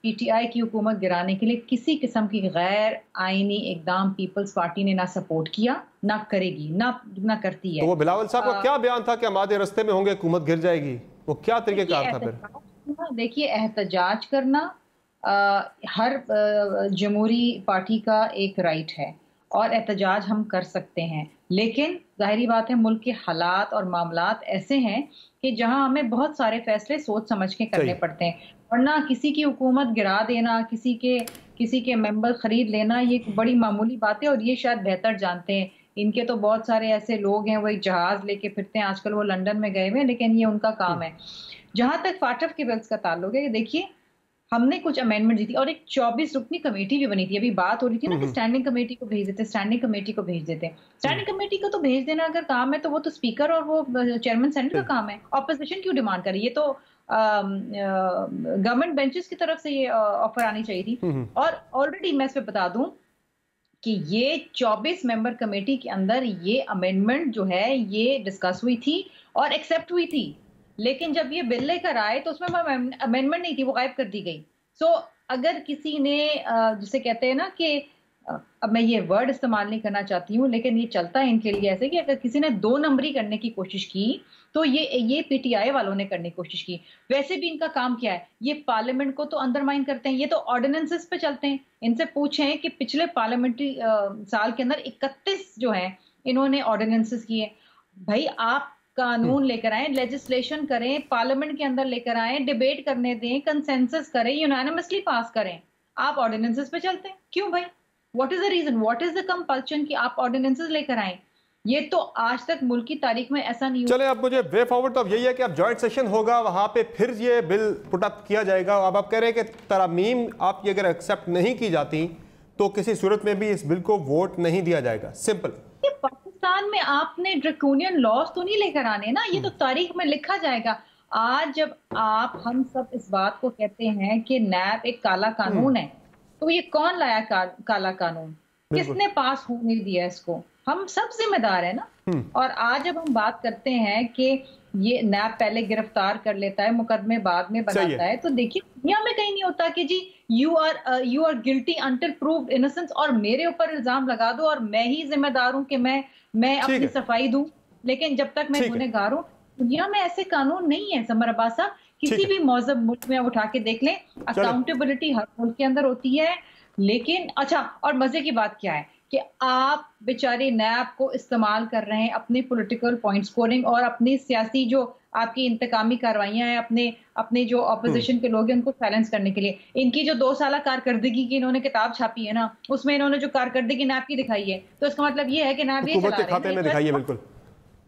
PTI کی حکومت گرانے کے لیے کسی قسم کی غیر آئینی اقدام پیپلز پارٹی نے نہ سپورٹ کیا, نہ کرے گی, نہ کرتی ہے. تو وہ بلاول صاحب کا کیا بیان تھا کہ ہم آدھے رستے میں ہوں گے حکومت گر جائے گی, وہ کیا طریقہ کار تھا پھر؟ دیکھیے احتجاج کرنا ہر جمہوری پارٹی کا ایک رائٹ ہے اور احتجاج ہم کر سکتے ہیں, لیکن ظاہری بات ہے ملک کے حالات اور معاملات ایسے ہیں کہ جہاں ہمیں بہت سارے فیصلے سوچ سمجھ کے کرنے پڑتے ہیں, ورنہ کسی کی حکومت گرا دینا, کسی کے ممبر خرید لینا یہ ایک بڑی معمولی بات ہے. اور یہ شاید بہتر جانتے ہیں, ان کے تو بہت سارے ایسے لوگ ہیں وہ ایک جہاز لے کے پھرتے ہیں, آج کل وہ لنڈن میں گئے ہوئے ہیں, لیکن یہ ان کا کام ہے. جہاں تک فاٹف کے بلز کا تعلق ہے, دیکھیے ہم نے کچھ امینڈمنٹ دی تھی اور ایک 24 رکنی کمیٹی بھی بنی تھی. ابھی بات ہو رہی تھی نا کہ اسٹینڈنگ کمیٹی کو بھیج دیتے, اسٹینڈنگ کمیٹی کو بھیج دیتے. اسٹینڈنگ کمیٹی کو تو بھیج دینا اگر کام ہے تو وہ تو اسپیکر اور وہ چیئرمین سینٹ کا کام ہے. اپوزیشن کیوں ڈیمانڈ کری؟ یہ تو گورنمنٹ بینچز کی طرف سے یہ آفر آنی چاہیے تھی. اور آلریڈی میں اس پہ بتا دوں کہ یہ 24 ممبر کمیٹی کے اندر یہ امینڈمنٹ جو ہے یہ ڈسکس ہوئی تھی اور ایکسیپٹ ہوئی تھی, لیکن جب یہ بل لے کر آئے تو اس میں امینڈمنٹ نہیں تھی, وہ غائب کر دی گئی. سو اگر کسی نے جسے کہتے ہیں نا کہ اب میں یہ ورڈ استعمال نہیں کرنا چاہتی ہوں لیکن یہ چلتا ہے ان کے لیے ایسے کہ اگر کسی نے 2 نمبری کرنے کی کوشش کی تو یہ پی ٹی آئی والوں نے کرنے کی کوشش کی. ویسے بھی ان کا کام کیا ہے, یہ پارلیمنٹ کو تو انڈرمائن کرتے ہیں, یہ تو آرڈیننسز پہ چلتے ہیں. ان سے پوچھیں کہ پچھلے پارلیمنٹری سال کے اندر 31 جو ہیں انہوں نے آرڈیننسز کیے. بھائی آپ قانون لے کر آئیں, لیجسلیشن کریں, پارلیمنٹ کے اندر لے کر آئیں, ڈیبیٹ کرنے دیں, کنسنسس کریں, یونانیمسلی پاس کریں. آپ آرڈیننسز پہ چلتے ہیں کیوں بھائی؟ What is the reason, what is the compulsion کہ آپ آرڈیننسز لے کر آئیں؟ یہ تو آج تک ملک کی تاریخ میں ایسا نہیں ہوا. چلیں اب مجھے وے فارورڈ تو اب یہی ہے کہ اب جوائنٹ سیشن ہوگا, وہاں پہ پھر یہ بل پٹ اپ کیا جائے گا. اب آپ کہہ رہے ہیں کہ ترامیم آپ کی اگر ایکسیپٹ نہیں کی جاتی تو کسی صورت میں بھی اس بل کو ووٹ نہیں دیا جائے گا. سمپل. پاکستان میں آپ نے ڈریکونین لاز تو نہیں لے کر آنے نا, یہ تو تاریخ میں لکھا جائے گا. آج جب ہم سب اس بات کو کہتے ہیں کہ نیب ایک کالا قانون ہے, تو یہ کون لایا کالا قانون؟ کس نے پاس ہونے دیا اس کو؟ ہم سب ذمہ دار ہیں نا. اور آج جب ہم بات کرتے ہیں کہ یہ نیب پہلے گرفتار کر لیتا ہے, مقدمے بعد میں بناتا ہے, تو دیکھیے دنیا میں کہیں نہیں ہوتا کہ جی you are guilty until proved innocence اور میرے اوپر الزام لگا دو اور میں ہی ذمہ دار ہوں کہ میں اپنی صفائی دوں, لیکن جب تک میں گنہگار ہوں. دنیا میں ایسے قانون نہیں ہے سمر عباس صاحب. کسی بھی مہذب ملک میں اٹھا کے دیکھ لیں, اکاؤنٹیبلٹی ہر ملک کے اندر ہوتی ہے. لیکن اچھا, اور مزے کی بات کیا ہے کہ آپ بیچارے نیب کو استعمال کر رہے ہیں اپنی پولیٹیکل پوائنٹ سکورنگ اور اپنی سیاسی جو آپ کی انتقامی کاروائیاں ہیں, اپنے جو اپوزیشن کے لوگ ہیں ان کو سائلنس کرنے کے لیے. ان کی جو 2 سالہ کارکردگی کی انہوں نے کتاب چھاپی ہے نا, اس میں انہوں نے جو کارکردگی نیب کی دکھائی ہے, تو اس کا مطلب یہ ہے کہ نیب یہ چلا رہے ہیں. دکھائی ہے بالکل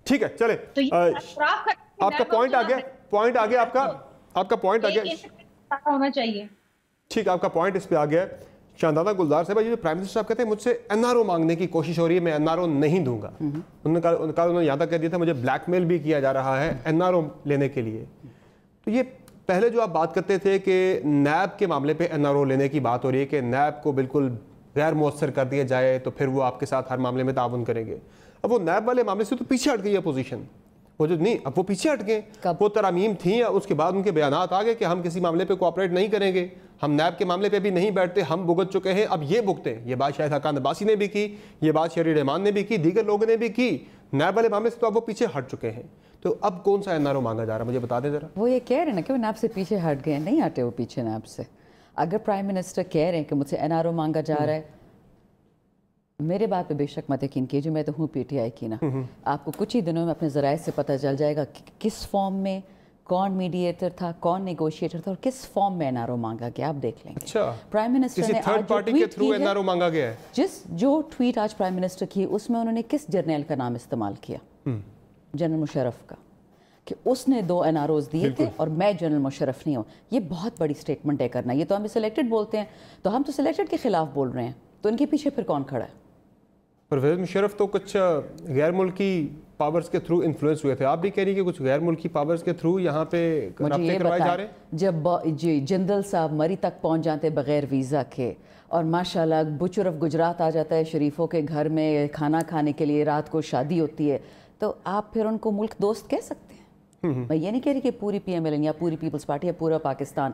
ٹھیک ہے. چلے آپ کا پوائنٹ آ گیا, آپ کا پوائنٹ آ گیا ہونا چاہیے. ٹھیک, آپ کا پوائنٹ اس پہ آ گیا. شاندانہ گلزار صاحب, یہ پرائم منسٹر صاحب کہتے ہیں مجھ سے این آر او مانگنے کی کوشش ہو رہی ہے, میں این آر او نہیں دوں گا. انہوں نے یہاں تک کہہ دیا تھا مجھے بلیک میل بھی کیا جا رہا ہے این آر او لینے کے لیے. تو یہ پہلے جو آپ بات کرتے تھے کہ نیب کے معاملے پہ این آر او لینے کی بات ہو رہی ہے کہ نیب کو بالکل غیر مؤثر کر دیا جائے تو پھر وہ آپ کے ساتھ ہر معاملے میں تعاون کریں گے. اب وہ نیب والے معاملے سے تو پیچھے ہٹ گئی ہے پوزیشن, وہ جو نہیں, اب وہ پیچھے ہٹ گئے. وہ ترامیم تھیں, اس کے بعد ان کے بیانات آ گئے کہ ہم کسی معاملے پہ کوآپریٹ نہیں کریں گے, ہم نیب کے معاملے پہ بھی نہیں بیٹھتے, ہم بھگت چکے ہیں, اب یہ بھگتے ہیں. یہ بات شاہد حقان عباسی نے بھی کی, یہ بات شہری رحمان نے بھی کی, دیگر لوگوں نے بھی کی. نیب والے معاملے سے تو اب وہ پیچھے ہٹ چکے ہیں. تو اب کون سا این آر او مانگا جا رہا ہے, مجھے بتا دیں ذرا. وہ یہ کہہ رہے ہیں نا کہ وہ نیب سے پیچھے ہٹ گئے, نہیں ہٹے وہ پیچھے نیب سے. اگر پرائم منسٹر کہہ رہے ہیں کہ مجھ سے این آر او مانگا جا رہا ہے, میرے بات پہ بے شک مت یقین کیجیے, میں تو ہوں پی ٹی آئی کی نا. آپ کو کچھ ہی دنوں میں اپنے ذرائع سے پتہ چل جائے گا کس فارم میں کون میڈیٹر تھا, کون نیگوشیٹر تھا اور کس فارم میں این آر او مانگا گیا, آپ دیکھ لیں گے. اچھا, پرائم منسٹر نے تھرڈ پارٹی کے تھرو این آر او مانگا گیا ہے. جو ٹویٹ آج پرائم منسٹر کی, اس میں انہوں نے کس جرنیل کا نام استعمال کیا؟ جنرل مشرف کا, کہ اس نے 2 این آر اوز دیے تھے اور میں جنرل مشرف نہیں ہوں. یہ بہت بڑی سٹیٹمنٹ ہے کرنا. یہ تو ہمیں سلیکٹڈ بولتے ہیں, تو ہم تو سلیکٹڈ کے خلاف بول رہے ہیں, تو ان کے پیچھے پھر کون کھڑا ہے؟ پرویز مشرف تو کچھ غیر ملکی پاورز کے تھرو انفلوئنس ہوئے تھے. آپ بھی کہہ رہی ہیں کہ کچھ غیر ملکی پاورز کے تھرو یہاں پہ رابطے کروائے جا رہے ہیں. جب جندل صاحب مری تک پہنچ جاتے بغیر ویزا کے, اور ماشاءاللہ بچر آف گجرات آ جاتا ہے شریفوں کے گھر میں کھانا کھانے کے لیے, رات کو شادی ہوتی ہے, تو آپ پھر ان کو ملک دوست کہہ سکتے ہیں؟ میں یہ نہیں کہہ رہی کہ پوری پی ایم ایل این یا پوری پیپلز پارٹی یا پورا پاکستان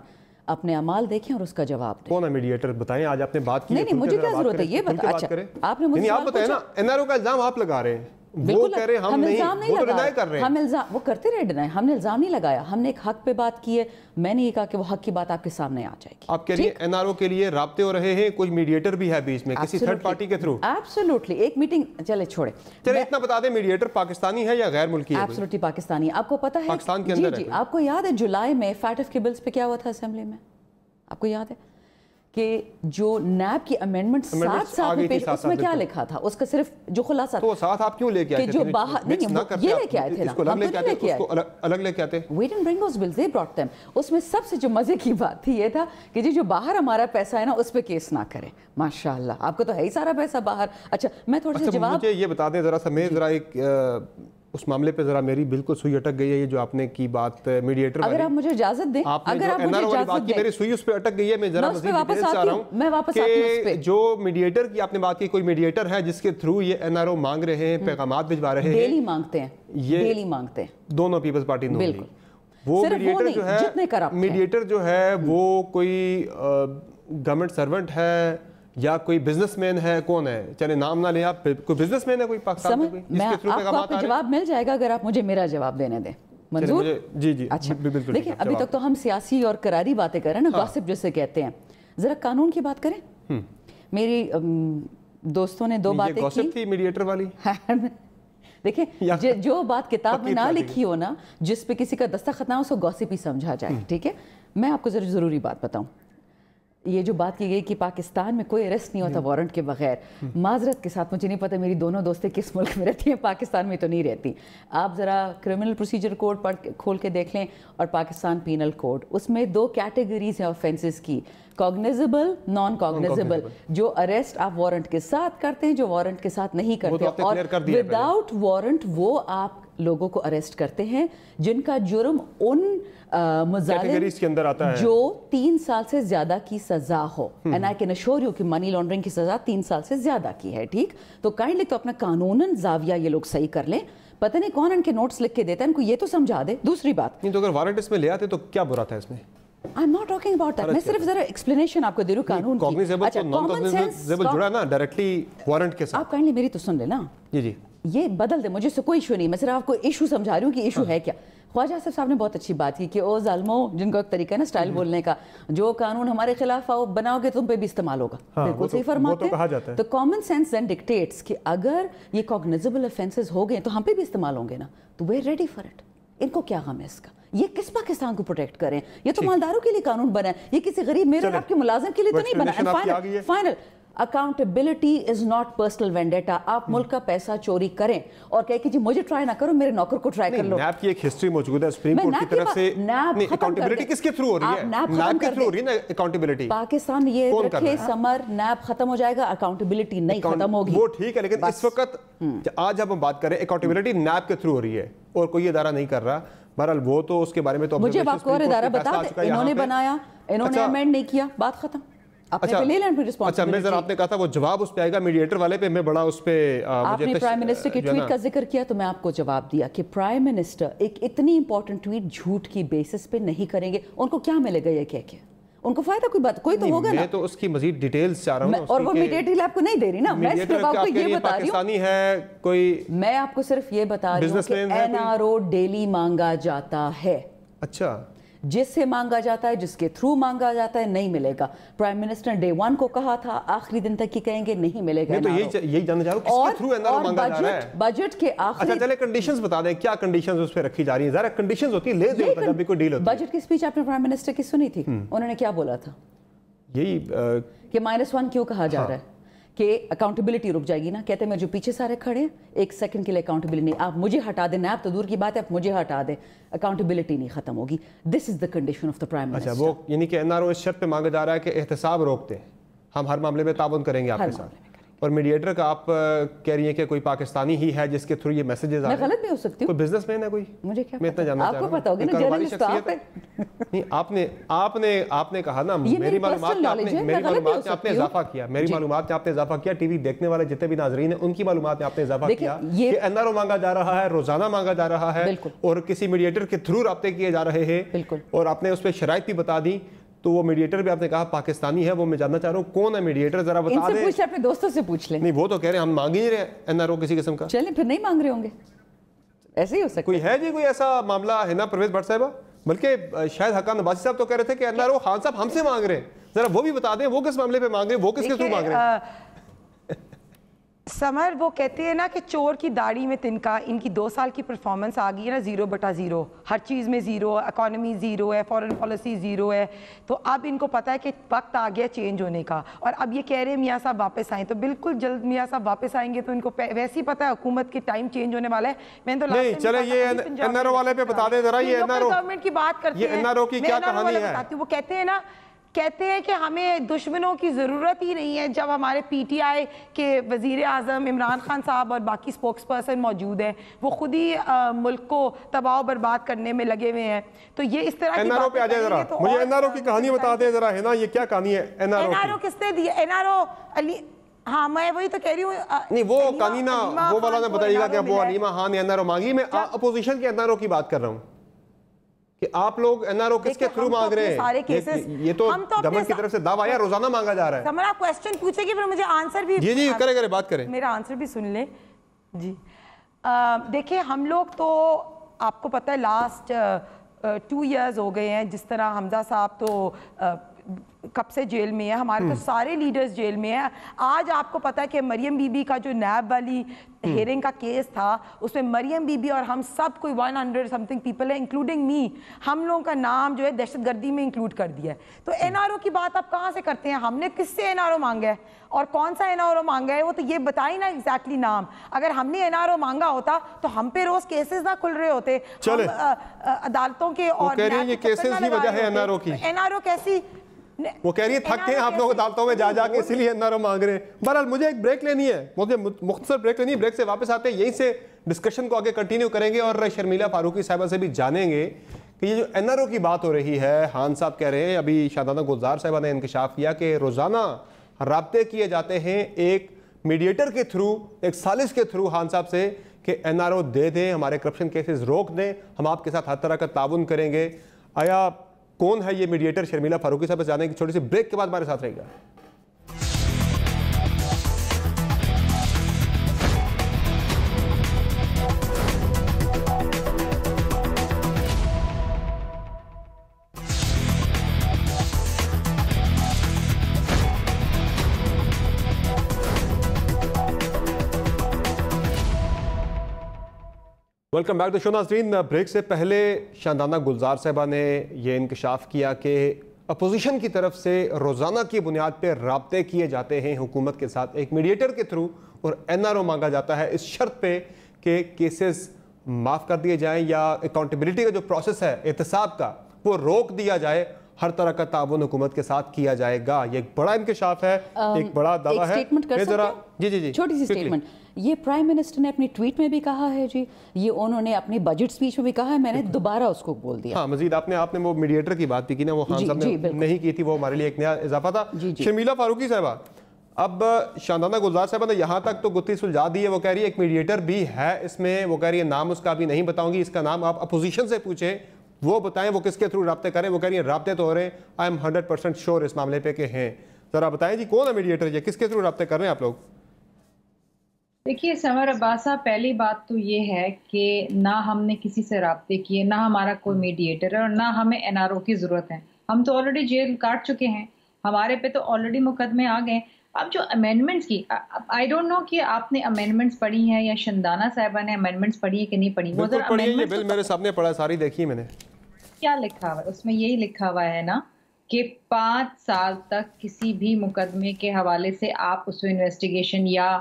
اپنے اعمال دیکھیں اور اس کا جواب دیں. کون ہے میڈیٹر بتائیں, آج آپ نے بات کی. نہیں مجھے کیا ضرورت ہے, یہ بتا. اچھا آپ نے مجھے آپ بتائیں نا, این آر او کا الزام آپ لگا رہے ہیں, وہ کہہ رہے ہیں ہم نہیں, وہ تو ڈینائی کر رہے ہیں. ہم الزام وہ کرتے رہے ڈینائی, ہم نے الزام نہیں لگایا, ہم نے ایک حق پہ بات کی ہے. میں نے یہ کہا کہ وہ حق کی بات آپ کے سامنے آ جائے گی. آپ کہہ رہی ہیں این آر او کے لیے رابطے ہو رہے ہیں, کوئی میڈیٹر بھی ہے بیچ میں کسی تھرڈ پارٹی کے تھرو؟ ایبسولوٹلی. ایک میٹنگ, چلے چھوڑے, چلے اتنا بتا دیں, میڈیٹر پاکستانی ہے یا غیر ملکی ہے؟ ایبسولوٹلی پاکستانی. آپ کو پتا ہے پاکستان کے اندر ہے. جی, آپ کو یاد ہے جولائی میں فیٹف کے بلز پہ کیا ہوا تھا اسمبلی میں؟ آپ کو یاد ہے کہ جو نیب کی امینڈمنٹ ساتھ میں پیش, اس میں کیا لکھا تھا, اس کا صرف جو خلاصہ تھا, تو ساتھ آپ کیوں لے کے آئے تھے؟ جو باہر نہیں, یہ لے کے آئے تھے نا, اس کو الگ لے کے آتے. We didn't bring those bills, they brought them. اس میں سب سے جو مزے کی بات تھی یہ تھا کہ جو باہر ہمارا پیسہ ہے نا, اس پہ کیس نہ کریں. ماشاءاللہ آپ کو تو ہے ہی سارا پیسہ باہر. اچھا میں تھوڑا سا جواب, مجھے یہ بتا دیں ذرا سا, میں ذرا ایک اس معاملے پہ ذرا میری بالکل سوئی اٹک گئی ہے, یہ جو آپ نے کی بات میڈیٹر والی. اگر آپ مجھے اجازت دیں, اگر آپ مجھے اجازت دیں, میری سوئی اس پہ اٹک گئی ہے, میں ذرا مزید ڈیٹیل چاہ رہا ہوں کہ جو میڈیٹر کی آپ نے بات کی, کوئی میڈیٹر ہے جس کے تھرو یہ این آر او مانگ رہے ہیں, پیغامات بھجوا رہے ہیں, ڈیلی مانگتے ہیں, ڈیلی مانگتے ہیں دونوں پیپلز پارٹی نون لیگ. وہ میڈیٹر جو ہے وہ کوئی گورنمنٹ سرونٹ ہے یا کوئی بزنس مین ہے, کون ہے, چلے نام نہ لیں آپ, کوئی بزنس مین ہے کوئی پاکستان میں, میں آپ کو جواب مل جائے گا اگر آپ مجھے میرا جواب دینے دیں. منظور؟ جی جی اچھا دیکھیں, ابھی تک تو ہم سیاسی اور قراری باتیں کر رہے ہیں نا, گاسپ جسے کہتے ہیں. ذرا قانون کی بات کریں. میری دوستوں نے 2 باتیں کی. گاسپ تھی میڈیٹر والی. دیکھیں جو بات کتاب میں نہ لکھی ہو نا, جس پہ کسی کا دستخط نہ ہو, اس کو گاسپ ہی سمجھا جائے. ٹھیک ہے, میں آپ کو ضروری بات بتاؤں. یہ جو بات کی گئی کہ پاکستان میں کوئی اریسٹ نہیں ہوتا وارنٹ کے بغیر, معذرت کے ساتھ مجھے نہیں پتہ میری دونوں دوستیں کس ملک میں رہتی ہیں, پاکستان میں تو نہیں رہتی. آپ ذرا کرمنل پروسیجر کوڈ کھول کے دیکھ لیں اور پاکستان پینل کوڈ, اس میں 2 کیٹیگریز ہیں آفینسز کی, کاگنیزبل, نان کاگنیزبل. جو اریسٹ آپ وارنٹ کے ساتھ کرتے ہیں, جو وارنٹ کے ساتھ نہیں کرتے, اور وداؤٹ وارنٹ وہ آپ لوگوں کو اریسٹ کرتے ہیں جن کا جرم ان مظالم کے اندر آتا ہے جو 3 سال سے زیادہ کی سزا ہو. And I can assure you کہ منی لانڈرنگ کی سزا 3 سال سے زیادہ کی ہے. ٹھیک, تو کائنڈلی تو اپنا قانوناً زاویہ یہ لوگ صحیح کر لیں. پتہ نہیں کون ان کے نوٹس لکھ کے دیتا ہے, ان کو یہ تو سمجھا دے. دوسری بات, نہیں تو اگر وارنٹ اس میں لے آتے تو کیا برا تھا اس میں؟ I'm not talking about that. میں صرف ذرا ایکسپلینیشن آپ کو دے رہا ہوں قانون کی. کاگنیزیبل تو نان کاگنیزیبل جڑا نا ڈائریکٹلی وارنٹ کے ساتھ. آپ کائنڈلی میری تو سن لیں نا. جی جی, یہ بدل دے, مجھے سے کوئی ایشو نہیں, میں صرف آپ کو ایشو سمجھا رہی ہوں کہ ایشو ہے کیا. خواجہ آصف صاحب نے بہت اچھی بات کی کہ او ظالموں, جن کا ایک طریقہ ہے نا سٹائل بولنے کا, جو قانون ہمارے خلاف بناؤ گے تم پہ بھی استعمال ہوگا. بالکل صحیح فرماتے ہیں. تو کامن سینس دین ڈکٹیٹس کہ اگر یہ کاگنیزبل افینسز ہو گئے تو ہم پہ بھی استعمال ہوں گے نا, تو we are ready for it. ان کو کیا غم ہے اس کا, یہ کس پاکستان کو پروٹیکٹ کریں؟ یہ تو مالداروں کے لیے قانون بنا ہے, یہ کسی غریب میرے آپ کے ملازم کے لیے تو نہیں بنا. Final accountability is not personal vendetta. آپ ملک کا پیسہ چوری کریں اور کہے کہ جی مجھے ٹرائی نہ کرو, میرے نوکر کو ٹرائی کر لو. نیب کی ایک ہسٹری موجود ہے سپریم کورٹ کی طرف سے. اکاؤنٹیبلٹی کس کے تھرو ہو رہی ہے؟ نیب کے تھرو ہو رہی ہے نا اکاؤنٹیبلٹی. پاکستان یہ رکھے سمر, نیب ختم ہو جائے گا, اکاؤنٹیبلٹی نہیں ختم ہوگی. وہ ٹھیک ہے, لیکن اس وقت آج جب ہم بات کریں اکاؤنٹیبلٹی نیب کے تھرو ہو رہی ہے اور کوئی ادارہ نہیں کر رہا. بہرحال وہ تو اس کے بارے میں تو مجھے آپ کو اور ادارہ بتا دیں, انہوں نے بنایا, انہوں نے امینڈ نہیں کیا, بات ختم. اچھا میں ذرا آپ نے کہا تھا وہ جواب اس پہ آئے گا میڈیٹر والے پہ, میں بڑا اس پہ آپ نے پرائم منسٹر کی ٹویٹ کا ذکر کیا تو میں آپ کو جواب دیا کہ پرائم منسٹر ایک اتنی امپورٹنٹ ٹویٹ جھوٹ کی بیسس پہ نہیں کریں گے. ان کو کیا ملے گا یہ کہہ کے؟ ان کو فائدہ کوئی بات کوئی تو ہوگا نا. میں تو اس کی مزید ڈیٹیلز چاہ رہا ہوں, اور وہ میڈیٹر آپ کو نہیں دے رہی نا. میں صرف آپ کو یہ بتا رہی ہوں پاکستانی ہے کوئی, میں آپ کو صرف یہ بتا رہی ہوں کہ این آر او ڈیلی مانگا جاتا ہے. اچھا, جس سے مانگا جاتا ہے, جس کے تھرو مانگا جاتا ہے, نہیں ملے گا. پرائم منسٹر نے ڈے 1 کو کہا تھا, آخری دن تک کی کہیں گے نہیں ملے گا. میں تو یہی جاننا چاہ رہا ہوں کس کے تھرو این آر او مانگا جا رہا ہے. بجٹ کے آخری. اچھا چلے کنڈیشنز بتا دیں, کیا کنڈیشنز اس پہ رکھی جا رہی ہیں؟ ذرا کنڈیشنز ہوتی ہیں, لے دیں جب بھی کوئی ڈیل ہوتی ہے. بجٹ کی اسپیچ آپ نے پرائم منسٹر کی سنی تھی, انہوں نے کیا بولا تھا؟ یہی کہ -1 کیوں کہا جا رہا ہے کہ اکاؤنٹیبلٹی رک جائے گی نا. کہتے ہیں میں جو پیچھے سارے کھڑے ہیں 1 سیکنڈ کے لیے اکاؤنٹیبلٹی نہیں, آپ مجھے ہٹا دیں, نیب تو دور کی بات ہے, آپ مجھے ہٹا دیں, اکاؤنٹیبلٹی نہیں ختم ہوگی. This is the condition of the prime minister. اچھا, وہ یعنی کہ این آر او اس شرط پہ مانگا جا رہا ہے کہ احتساب روک دیں, ہم ہر معاملے میں تعاون کریں گے آپ کے ساتھ. اور میڈیٹر کا آپ کہہ رہی ہیں کہ کوئی پاکستانی ہی ہے جس کے تھرو یہ میسیجز آ رہے ہیں. میں غلط بھی ہو سکتی ہوں, کوئی بزنس مین ہے کوئی, مجھے کیا میں اتنا جاننا چاہ رہا ہوں. آپ کو پتہ ہوگا نا, جرنلسٹ آپ ہے. نہیں, آپ نے کہا نا میری معلومات میں آپ نے اضافہ کیا, میری معلومات میں آپ نے اضافہ کیا, ٹی وی دیکھنے والے جتنے بھی ناظرین ہیں ان کی معلومات میں آپ نے اضافہ کیا کہ این آر او مانگا جا رہا ہے, روزانہ مانگا جا رہا ہے, اور کسی میڈیٹر کے تھرو رابطے کیے جا رہے ہیں, اور آپ نے اس پہ شرائط بھی بتا دی. تو وہ میڈیٹر بھی آپ نے کہا پاکستانی ہے, وہ میں جاننا چاہ رہا ہوں کون ہے میڈیٹر, ذرا بتا دیں. ان سے پوچھ لیں, اپنے دوستوں سے پوچھ لیں. نہیں, وہ تو کہہ رہے ہیں ہم مانگ ہی نہیں رہے این آر او کسی قسم کا. چلیں پھر نہیں مانگ رہے ہوں گے, ایسے ہی ہو سکتا ہے. کوئی ہے جی کوئی ایسا معاملہ ہے نا پرویز بٹ صاحبہ؟ بلکہ شاید حقان نباسی صاحب تو کہہ رہے تھے کہ این آر او خان صاحب ہم سے مانگ رہے ہیں, ذرا وہ بھی بتا دیں وہ کس معاملے پہ مانگ رہے ہیں, وہ کس کے تھرو مانگ رہے ہیں. سمر وہ کہتے ہیں نا کہ چور کی داڑھی میں تنکا, ان کی 2 سال کی پرفارمنس آ گئی ہے نا 0/0, ہر چیز میں 0, اکانومی 0 ہے, فورن پالیسی 0 ہے. تو اب ان کو پتہ ہے کہ وقت آ گیا چینج ہونے کا, اور اب یہ کہہ رہے ہیں میاں صاحب واپس آئیں, تو بالکل جلد میاں صاحب واپس آئیں گے. تو ان کو ویسے ہی پتہ ہے حکومت کے ٹائم چینج ہونے والا ہے. میں تو نہیں, چلے یہ این آر او والے پہ بتا دیں ذرا, یہ این آر او گورنمنٹ کی بات کرتے ہیں, یہ این آر او کی کیا کہانی ہے. وہ کہتے ہیں نا, کہتے ہیں کہ ہمیں دشمنوں کی ضرورت ہی نہیں ہے. جب ہمارے پی ٹی آئی کے وزیر اعظم عمران خان صاحب اور باقی سپوکس پرسن موجود ہیں, وہ خود ہی ملک کو تباہ و برباد کرنے میں لگے ہوئے ہیں. تو یہ اس طرح این آر او پہ آ جائے ذرا, مجھے این آر او کی کہانی بتا دیں ذرا, ہے نا یہ کیا کہانی ہے این آر او کس نے دی؟ این آر او علی, ہاں میں وہی تو کہہ رہی ہوں. نہیں وہ کہانی نا وہ والا نے بتائیے گا کہ وہ علیمہ خان نے این آر او مانگی. میں اپوزیشن کے این آر او کی بات کر رہا ہوں. کہ آپ لوگ این آر او کس کے تھرو مانگ رہے ہیں؟ یہ تو گورنمنٹ کی طرف سے دعویٰ ہے، روزانہ مانگا جا رہا ہے. سمر آپ کویسچن پوچھے گی پھر مجھے آنسر بھی. جی کریں بات کریں، میرا آنسر بھی سن لیں. جی دیکھیں ہم لوگ تو آپ کو پتہ ہے لاسٹ 2 ایئرز ہو گئے ہیں جس طرح حمزہ صاحب تو کب سے جیل میں ہے، ہمارے تو سارے لیڈرز جیل میں ہیں. آج آپ کو پتہ ہے کہ مریم بی بی کا جو نیب والی ہیئرنگ کا کیس تھا اس میں مریم بی بی اور ہم سب کوئی 100 سمتھنگ پیپل ہے انکلوڈنگ می، ہم لوگوں کا نام جو ہے دہشت گردی میں انکلوڈ کر دیا ہے. تو این آر او کی بات آپ کہاں سے کرتے ہیں؟ ہم نے کس سے این آر او مانگا ہے اور کون سا این آر او مانگا ہے؟ وہ تو یہ بتائیں نا ایگزیکٹلی نام. اگر ہم نے این آر او مانگا ہوتا تو ہم پہ روز کیسز نہ کھل رہے ہوتے. عدالتوں کے اور یہ کیسز کی وجہ ہے این آر او کی. این آر او کیسی وہ کہہ رہی ہے تھک گئے آپ لوگ عدالتوں میں جا کے اسی لیے این آر او مانگ رہے ہیں. بہرحال مجھے ایک بریک لینی ہے، مجھے مختصر بریک لینی ہے. بریک سے واپس آتے ہیں، یہیں سے ڈسکشن کو آگے کنٹینیو کریں گے اور شرمیلا فاروقی صاحبہ سے بھی جانیں گے کہ یہ جو این آر او کی بات ہو رہی ہے. خان صاحب کہہ رہے ہیں، ابھی شادانہ گلزار صاحبہ نے انکشاف کیا کہ روزانہ رابطے کیے جاتے ہیں ایک میڈیٹر کے تھرو، ایک سالس کے تھرو خان صاحب سے کہ این آر او دے دیں، ہمارے کرپشن کیسز روک دیں، ہم آپ کے ساتھ ہر طرح کا تعاون کریں گے. آیا کون ہے یہ میڈیٹر؟ شرمیلا فاروقی صاحب سے جانے کی چھوٹی سی بریک کے بعد ہمارے ساتھ رہے گا. Welcome back to show. ناظرین بریک سے پہلے شاندانہ گلزار صاحبہ نے یہ انکشاف کیا کہ اپوزیشن کی طرف سے روزانہ کی بنیاد پہ رابطے کیے جاتے ہیں حکومت کے ساتھ ایک میڈیٹر کے تھرو اور این آر او مانگا جاتا ہے اس شرط پہ کہ کیسز معاف کر دیے جائیں یا اکاؤنٹیبلٹی کا جو پروسیس ہے احتساب کا وہ روک دیا جائے. ہر طرح کا تعاون حکومت کے ساتھ کیا جائے گا. یہ ایک بڑا انکشاف ہے، ایک بڑا دعویٰ ہے. جی چھوٹی سی سٹیٹمنٹ یہ پرائم منسٹر نے اپنی ٹویٹ میں بھی کہا ہے. جی یہ انہوں نے اپنی بجٹ سپیچ میں بھی کہا ہے، میں نے دوبارہ اس کو بول دیا. ہاں مزید آپ نے وہ میڈیٹر کی بات بھی کی نا، وہ خان صاحب نے نہیں کی تھی، وہ ہمارے لیے ایک نیا اضافہ تھا. شرمیلا فاروقی صاحبہ، اب شاندانہ گلزار صاحبہ نے یہاں تک تو گتی سلجھا دی ہے، وہ کہہ رہی ہے ایک میڈیٹر بھی ہے اس میں، وہ کہہ رہی ہے نام اس کا بھی نہیں بتاؤں گی، اس کا نام آپ اپوزیشن سے پوچھیں، وہ بتائیں وہ کس کے تھرو رابطے کریں. وہ کہہ رہی ہیں رابطے تو ہو رہے ہیں، آئی ایم 100% شیور اس معاملے پہ کہ ہیں. ذرا بتائیں جی کون ہے میڈیٹر، یہ کس کے تھرو رابطے کر رہے ہیں آپ لوگ؟ دیکھیے سمر عباس صاحب، پہلی بات تو یہ ہے کہ نہ ہم نے کسی سے رابطے کیے، نہ ہمارا کوئی میڈیٹر ہے اور نہ ہمیں این آر او کی ضرورت ہے. ہم تو آلریڈی جیل کاٹ چکے ہیں، ہمارے پہ تو آلریڈی مقدمے آ گئے. اب جو امینڈمنٹس کی، آئی ڈونٹ نو کہ آپ نے امینڈمنٹس پڑھی ہیں یا شندانہ صاحبہ نے امینڈمنٹس پڑھی ہے کہ نہیں پڑھی. بالکل پڑھی ہے، یہ بل میرے سامنے پڑھا ہے، ساری دیکھی میں نے. کیا لکھا ہوا ہے اس میں؟ یہی لکھا ہوا ہے نا کہ 5 سال تک کسی بھی مقدمے کے حوالے سے آپ اس میں انویسٹیگیشن یا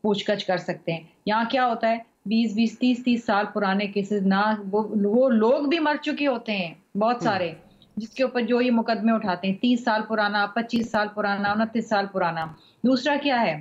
پوچھ گچھ کر سکتے ہیں. یہاں کیا ہوتا ہے 20 30 سال پرانے کیسز، نہ وہ لوگ بھی مر چکے ہوتے ہیں بہت سارے جس کے اوپر جو یہ مقدمے اٹھاتے ہیں، 30 سال پرانا، 25 سال پرانا، 29 سال پرانا. دوسرا کیا ہے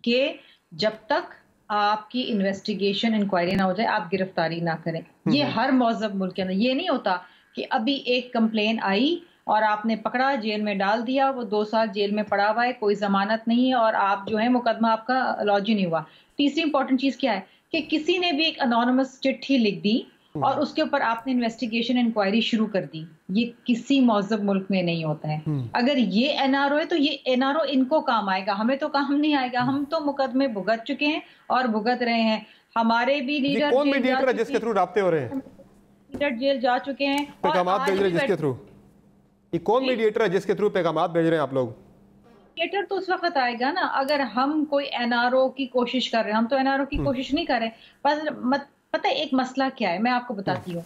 کہ جب تک آپ کی انویسٹیگیشن انکوائری نہ ہو جائے آپ گرفتاری نہ کریں. یہ ہر مہذب ملک کے اندر یہ نہیں ہوتا کہ ابھی ایک کمپلین آئی اور آپ نے پکڑا، جیل میں ڈال دیا، وہ 2 سال جیل میں پڑا ہوا ہے، کوئی ضمانت نہیں ہے اور آپ جو ہے مقدمہ آپ کا لانچ ہی نہیں ہوا. تیسری امپورٹنٹ چیز کیا ہے کہ کسی نے بھی ایک انونیمس چٹھی لکھ دی اور اس کے اوپر آپ نے انویسٹیگیشن انکوائری شروع کر دی. یہ کسی مہذب ملک میں نہیں ہوتا ہے. اگر یہ این آر او ہے تو یہ این آر او ان کو کام آئے گا، ہمیں تو کام نہیں آئے گا. ہم تو مقدمے بھگت چکے ہیں اور بھگت رہے ہیں. ہمارے بھی لیڈر کون میڈیٹر ہے جس کے تھرو رابطے ہو رہے ہیں؟ لیڈر جیل جا چکے ہیں. پیغامات بھیج رہے ہیں جس کے تھرو؟ یہ کون میڈیٹر ہے جس کے تھرو پیغامات بھیج رہے ہیں آپ لوگ؟ میڈیٹر تو اس وقت آئے گا نا اگر ہم کوئی این آر او کی کوشش کر رہے ہیں. ہم تو این آر او کی کوشش نہیں کر رہے. پتہ ایک مسئلہ کیا ہے میں آپ کو بتاتی ہوں.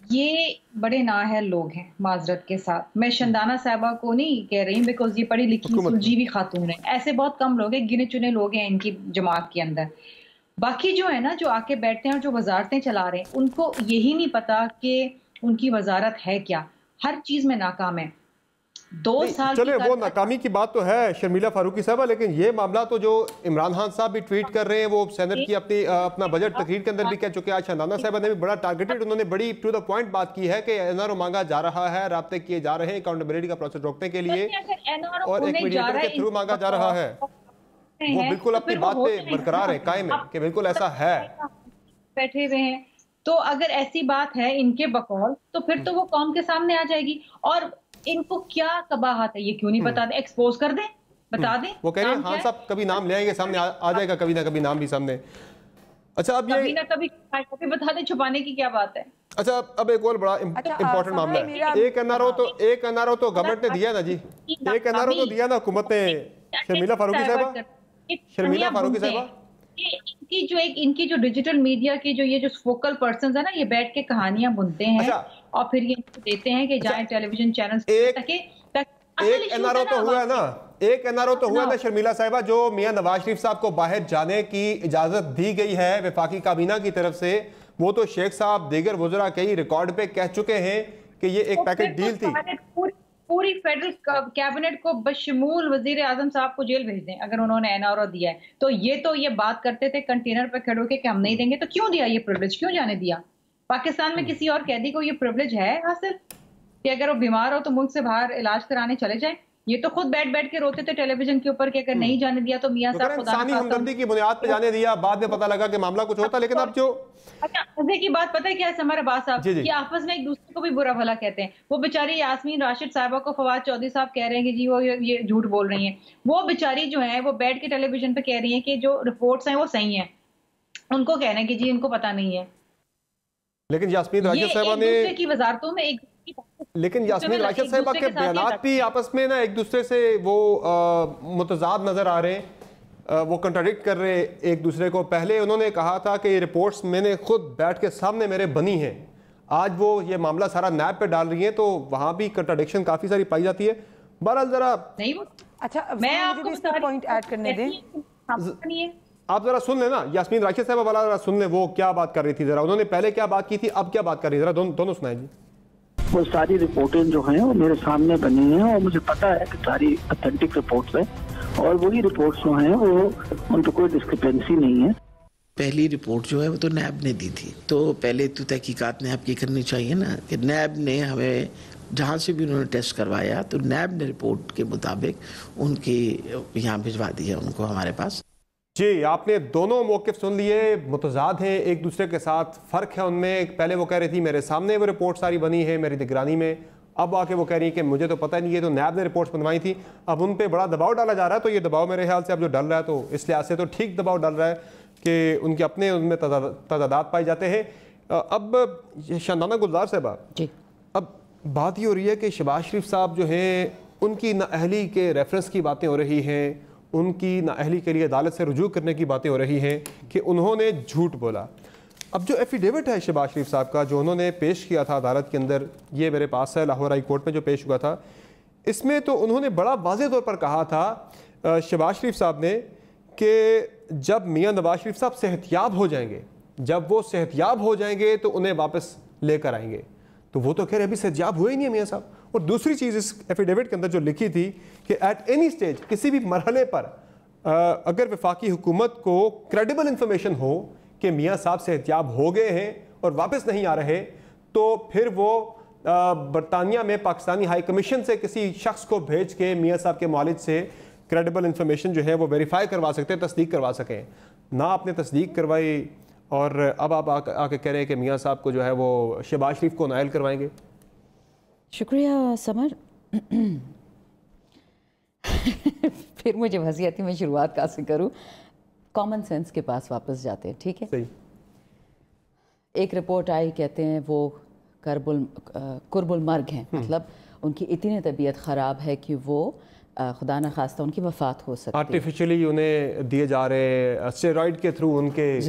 یہ بڑے نااہل لوگ ہیں معذرت کے ساتھ. میں شندانہ صاحبہ کو نہیں کہہ رہی ہوں بیکاز یہ پڑھی لکھی سلجھی بھی خاتون ہیں. ایسے بہت کم لوگ ہیں، گنے چنے لوگ ہیں ان کی جماعت کے اندر. باقی جو ہے نا جو آ کے بیٹھتے ہیں اور جو وزارتیں چلا رہے ہیں ان کو یہی نہیں پتا کہ ان کی وزارت ہے کیا. ہر چیز میں ناکام ہے. 2 سال چلے وہ ناکامی کی بات تو ہے شرمیلا فاروقی صاحبہ، لیکن یہ معاملہ تو جو عمران خان صاحب بھی ٹویٹ کر رہے ہیں، وہ سینٹ کی اپنا بجٹ تقریر کے اندر بھی کہہ چکے ہیں. آج شاندانہ صاحبہ نے بھی بڑا ٹارگیٹڈ، انہوں نے بڑی ٹو دا پوائنٹ بات کی ہے کہ این آر او مانگا جا رہا ہے، رابطے کیے جا رہے ہیں اکاؤنٹیبلٹی کا پروسیس روکنے کے لیے اور ایک میڈیٹر کے تھرو مانگا جا رہا ہے. وہ بالکل اپنی بات پہ برقرار ہے، قائم ہے کہ بالکل ایسا ہے. بیٹھے ہوئے ہیں تو اگر ایسی بات ہے ان کے بقول تو پھر تو وہ قوم کے سامنے آ جائے گی. اور ان کو کیا قباحت ہے, یہ کیوں نہیں بتا دیں, ایکسپوز کر دیں, بتا دیں. وہ کہہ رہے ہیں خان صاحب کبھی نام لے آئیں گے, سامنے آ جائے گا کبھی نہ کبھی نام بھی سامنے. اچھا اب کبھی نہ کبھی بتا دیں, چھپانے کی کیا بات ہے. اچھا اب ایک اور بڑا امپورٹنٹ معاملہ ہے. ایک این آر او تو گورنمنٹ نے دیا نا جی, ایک این آر او تو دیا نا حکومت نے. شرمیلا فاروقی صاحبہ ان کی جو ڈیجیٹل میڈیا کی جو یہ جو فوکل پرسنز ہیں نا, یہ بیٹھ کے کہانیاں بنتے ہیں اور پھر یہ دیتے ہیں کہ جائیں ٹیلی ویژن چینلز. ایک این آر او تو ہوا ہے نا, ایک این آر او تو ہوا نا شرمیلا صاحبہ, جو میاں نواز شریف صاحب کو باہر جانے کی اجازت دی گئی ہے وفاقی کابینہ کی طرف سے. وہ تو شیخ صاحب دیگر وزراء کئی ریکارڈ پہ کہہ چکے ہیں کہ یہ ایک پیکٹ ڈیل تھی. پوری فیڈرل کیبنٹ کو بشمول وزیر اعظم صاحب کو جیل بھیج دیں اگر انہوں نے این آر او دیا ہے. تو یہ بات کرتے تھے کنٹینر پہ کھڑے ہو کے کہ ہم نہیں دیں گے, تو کیوں دیا یہ پریویلیج, کیوں جانے دیا؟ پاکستان میں کسی اور قیدی کو یہ پریویلیج ہے حاصل کہ اگر وہ بیمار ہو تو ملک سے باہر علاج کرانے چلے جائیں؟ یہ تو خود بیٹھ کے روتے تھے ٹیلی ویژن کے اوپر کہ اگر نہیں جانے دیا تو میاں صاحب انسانی ہمدردی کی بنیاد پہ جانے دیا, بعد میں پتہ لگا کہ معاملہ کچھ ہوتا. لیکن اب جو اچھا مزے کی بات پتہ ہے کیا ہے سمر عباس صاحب, یہ آپس میں ایک دوسرے کو بھی برا بھلا کہتے ہیں. وہ بیچاری یاسمین راشد صاحبہ کو فواد چودھری صاحب کہہ رہے ہیں کہ جی وہ یہ جھوٹ بول رہی ہیں. وہ بیچاری جو ہیں وہ بیٹھ کے ٹیلی ویژن پہ کہہ رہی ہیں کہ جو رپورٹس ہیں وہ صحیح ہیں, ان کو کہنا ہے کہ جی ان کو پتہ نہیں ہے. لیکن یاسمین راشد صاحبہ نے کی وزارتوں میں لیکن یاسمین راشد صاحبہ کے بیانات بھی آپس میں نا ایک دوسرے سے وہ متضاد نظر آ رہے ہیں, وہ کنٹراڈکٹ کر رہے ایک دوسرے کو. پہلے انہوں نے کہا تھا کہ یہ رپورٹس میں نے خود بیٹھ کے سامنے میرے بنی ہیں, آج وہ یہ معاملہ سارا نیب پہ ڈال رہی ہیں, تو وہاں بھی کنٹراڈکشن کافی ساری پائی جاتی ہے. بہرحال ذرا اچھا میں آپ کو پوائنٹ ایڈ کرنے دیں, آپ ذرا سن لیں نا یاسمین راشد صاحبہ والا, ذرا سن لیں وہ کیا بات کر رہی تھی. ذرا انہوں نے پہلے کیا بات کی تھی, اب کیا بات کر رہی ہے, ذرا دونوں سنائیں جی. وہ ساری رپورٹیں جو ہیں وہ میرے سامنے بنی ہیں اور مجھے پتا ہے کہ ساری اتھینٹک رپورٹس ہیں, اور وہی رپورٹس جو ہیں وہ ان پہ کوئی ڈسکرپنسی نہیں ہے. پہلی رپورٹ جو ہے وہ تو نیب نے دی تھی, تو پہلے تو تحقیقات نیب کی کرنی چاہیے نا, کہ نیب نے ہمیں جہاں سے بھی انہوں نے ٹیسٹ کروایا تو نیب نے رپورٹ کے مطابق ان کی یہاں بھجوا دی ہے ان کو ہمارے پاس. جی آپ نے دونوں موقف سن لیے, متضاد ہیں ایک دوسرے کے ساتھ, فرق ہے ان میں. پہلے وہ کہہ رہی تھی میرے سامنے وہ رپورٹ ساری بنی ہے میری نگرانی میں, اب آ کے وہ کہہ رہی ہیں کہ مجھے تو پتہ نہیں, یہ تو نیب نے رپورٹس بنوائی تھی. اب ان پہ بڑا دباؤ ڈالا جا رہا ہے, تو یہ دباؤ میرے خیال سے اب جو ڈل رہا ہے تو اس لحاظ سے تو ٹھیک دباؤ ڈل رہا ہے کہ ان کے اپنے ان میں تضادات پائے جاتے ہیں. اب شاندانہ گلزار صاحبہ جی, اب بات یہ ہو رہی ہے کہ شہباز شریف صاحب جو ہیں ان کی نااہلی کے ریفرنس کی باتیں ہو رہی ہیں, ان کی نااہلی کے لیے عدالت سے رجوع کرنے کی باتیں ہو رہی ہیں کہ انہوں نے جھوٹ بولا. اب جو ایفیڈیوٹ ہے شہباز شریف صاحب کا جو انہوں نے پیش کیا تھا عدالت کے اندر, یہ میرے پاس ہے, لاہور ہائی کورٹ میں جو پیش ہوا تھا, اس میں تو انہوں نے بڑا واضح طور پر کہا تھا شہباز شریف صاحب نے کہ جب میاں نواز شریف صاحب صحتیاب ہو جائیں گے, جب وہ صحتیاب ہو جائیں گے تو انہیں واپس لے کر آئیں گے. تو وہ تو کہہ رہے ابھی صحتیاب ہوئے ہی نہیں ہے میاں صاحب. اور دوسری چیز اس ایفیڈیوٹ کے اندر جو لکھی تھی کہ ایٹ اینی سٹیج, کسی بھی مرحلے پر اگر وفاقی حکومت کو کریڈیبل انفارمیشن ہو کہ میاں صاحب صحتیاب ہو گئے ہیں اور واپس نہیں آ رہے, تو پھر وہ برطانیہ میں پاکستانی ہائی کمیشن سے کسی شخص کو بھیج کے میاں صاحب کے معالج سے کریڈیبل انفارمیشن جو ہے وہ ویریفائی کروا سکتے ہیں, تصدیق کروا سکیں. نہ آپ نے تصدیق کروائی, اور اب آپ آ کے کہہ رہے ہیں کہ میاں صاحب کو جو ہے وہ شہباز شریف کو نائل کروائیں گے. شکریہ سمر. پھر مجھے ہنسی آتی, میں شروعات کہاں سے کروں. کامن سینس کے پاس واپس جاتے ہیں, ٹھیک ہے. صحیح. ایک رپورٹ آئی, کہتے ہیں وہ قرب المرگ ہیں, مطلب ان کی اتنی طبیعت خراب ہے کہ وہ خدا نخواستہ ان کی وفات ہو سکتی ہے. آرٹیفیشلی انہیں دیے جا رہے اسٹیرائڈ کے تھرو ان کے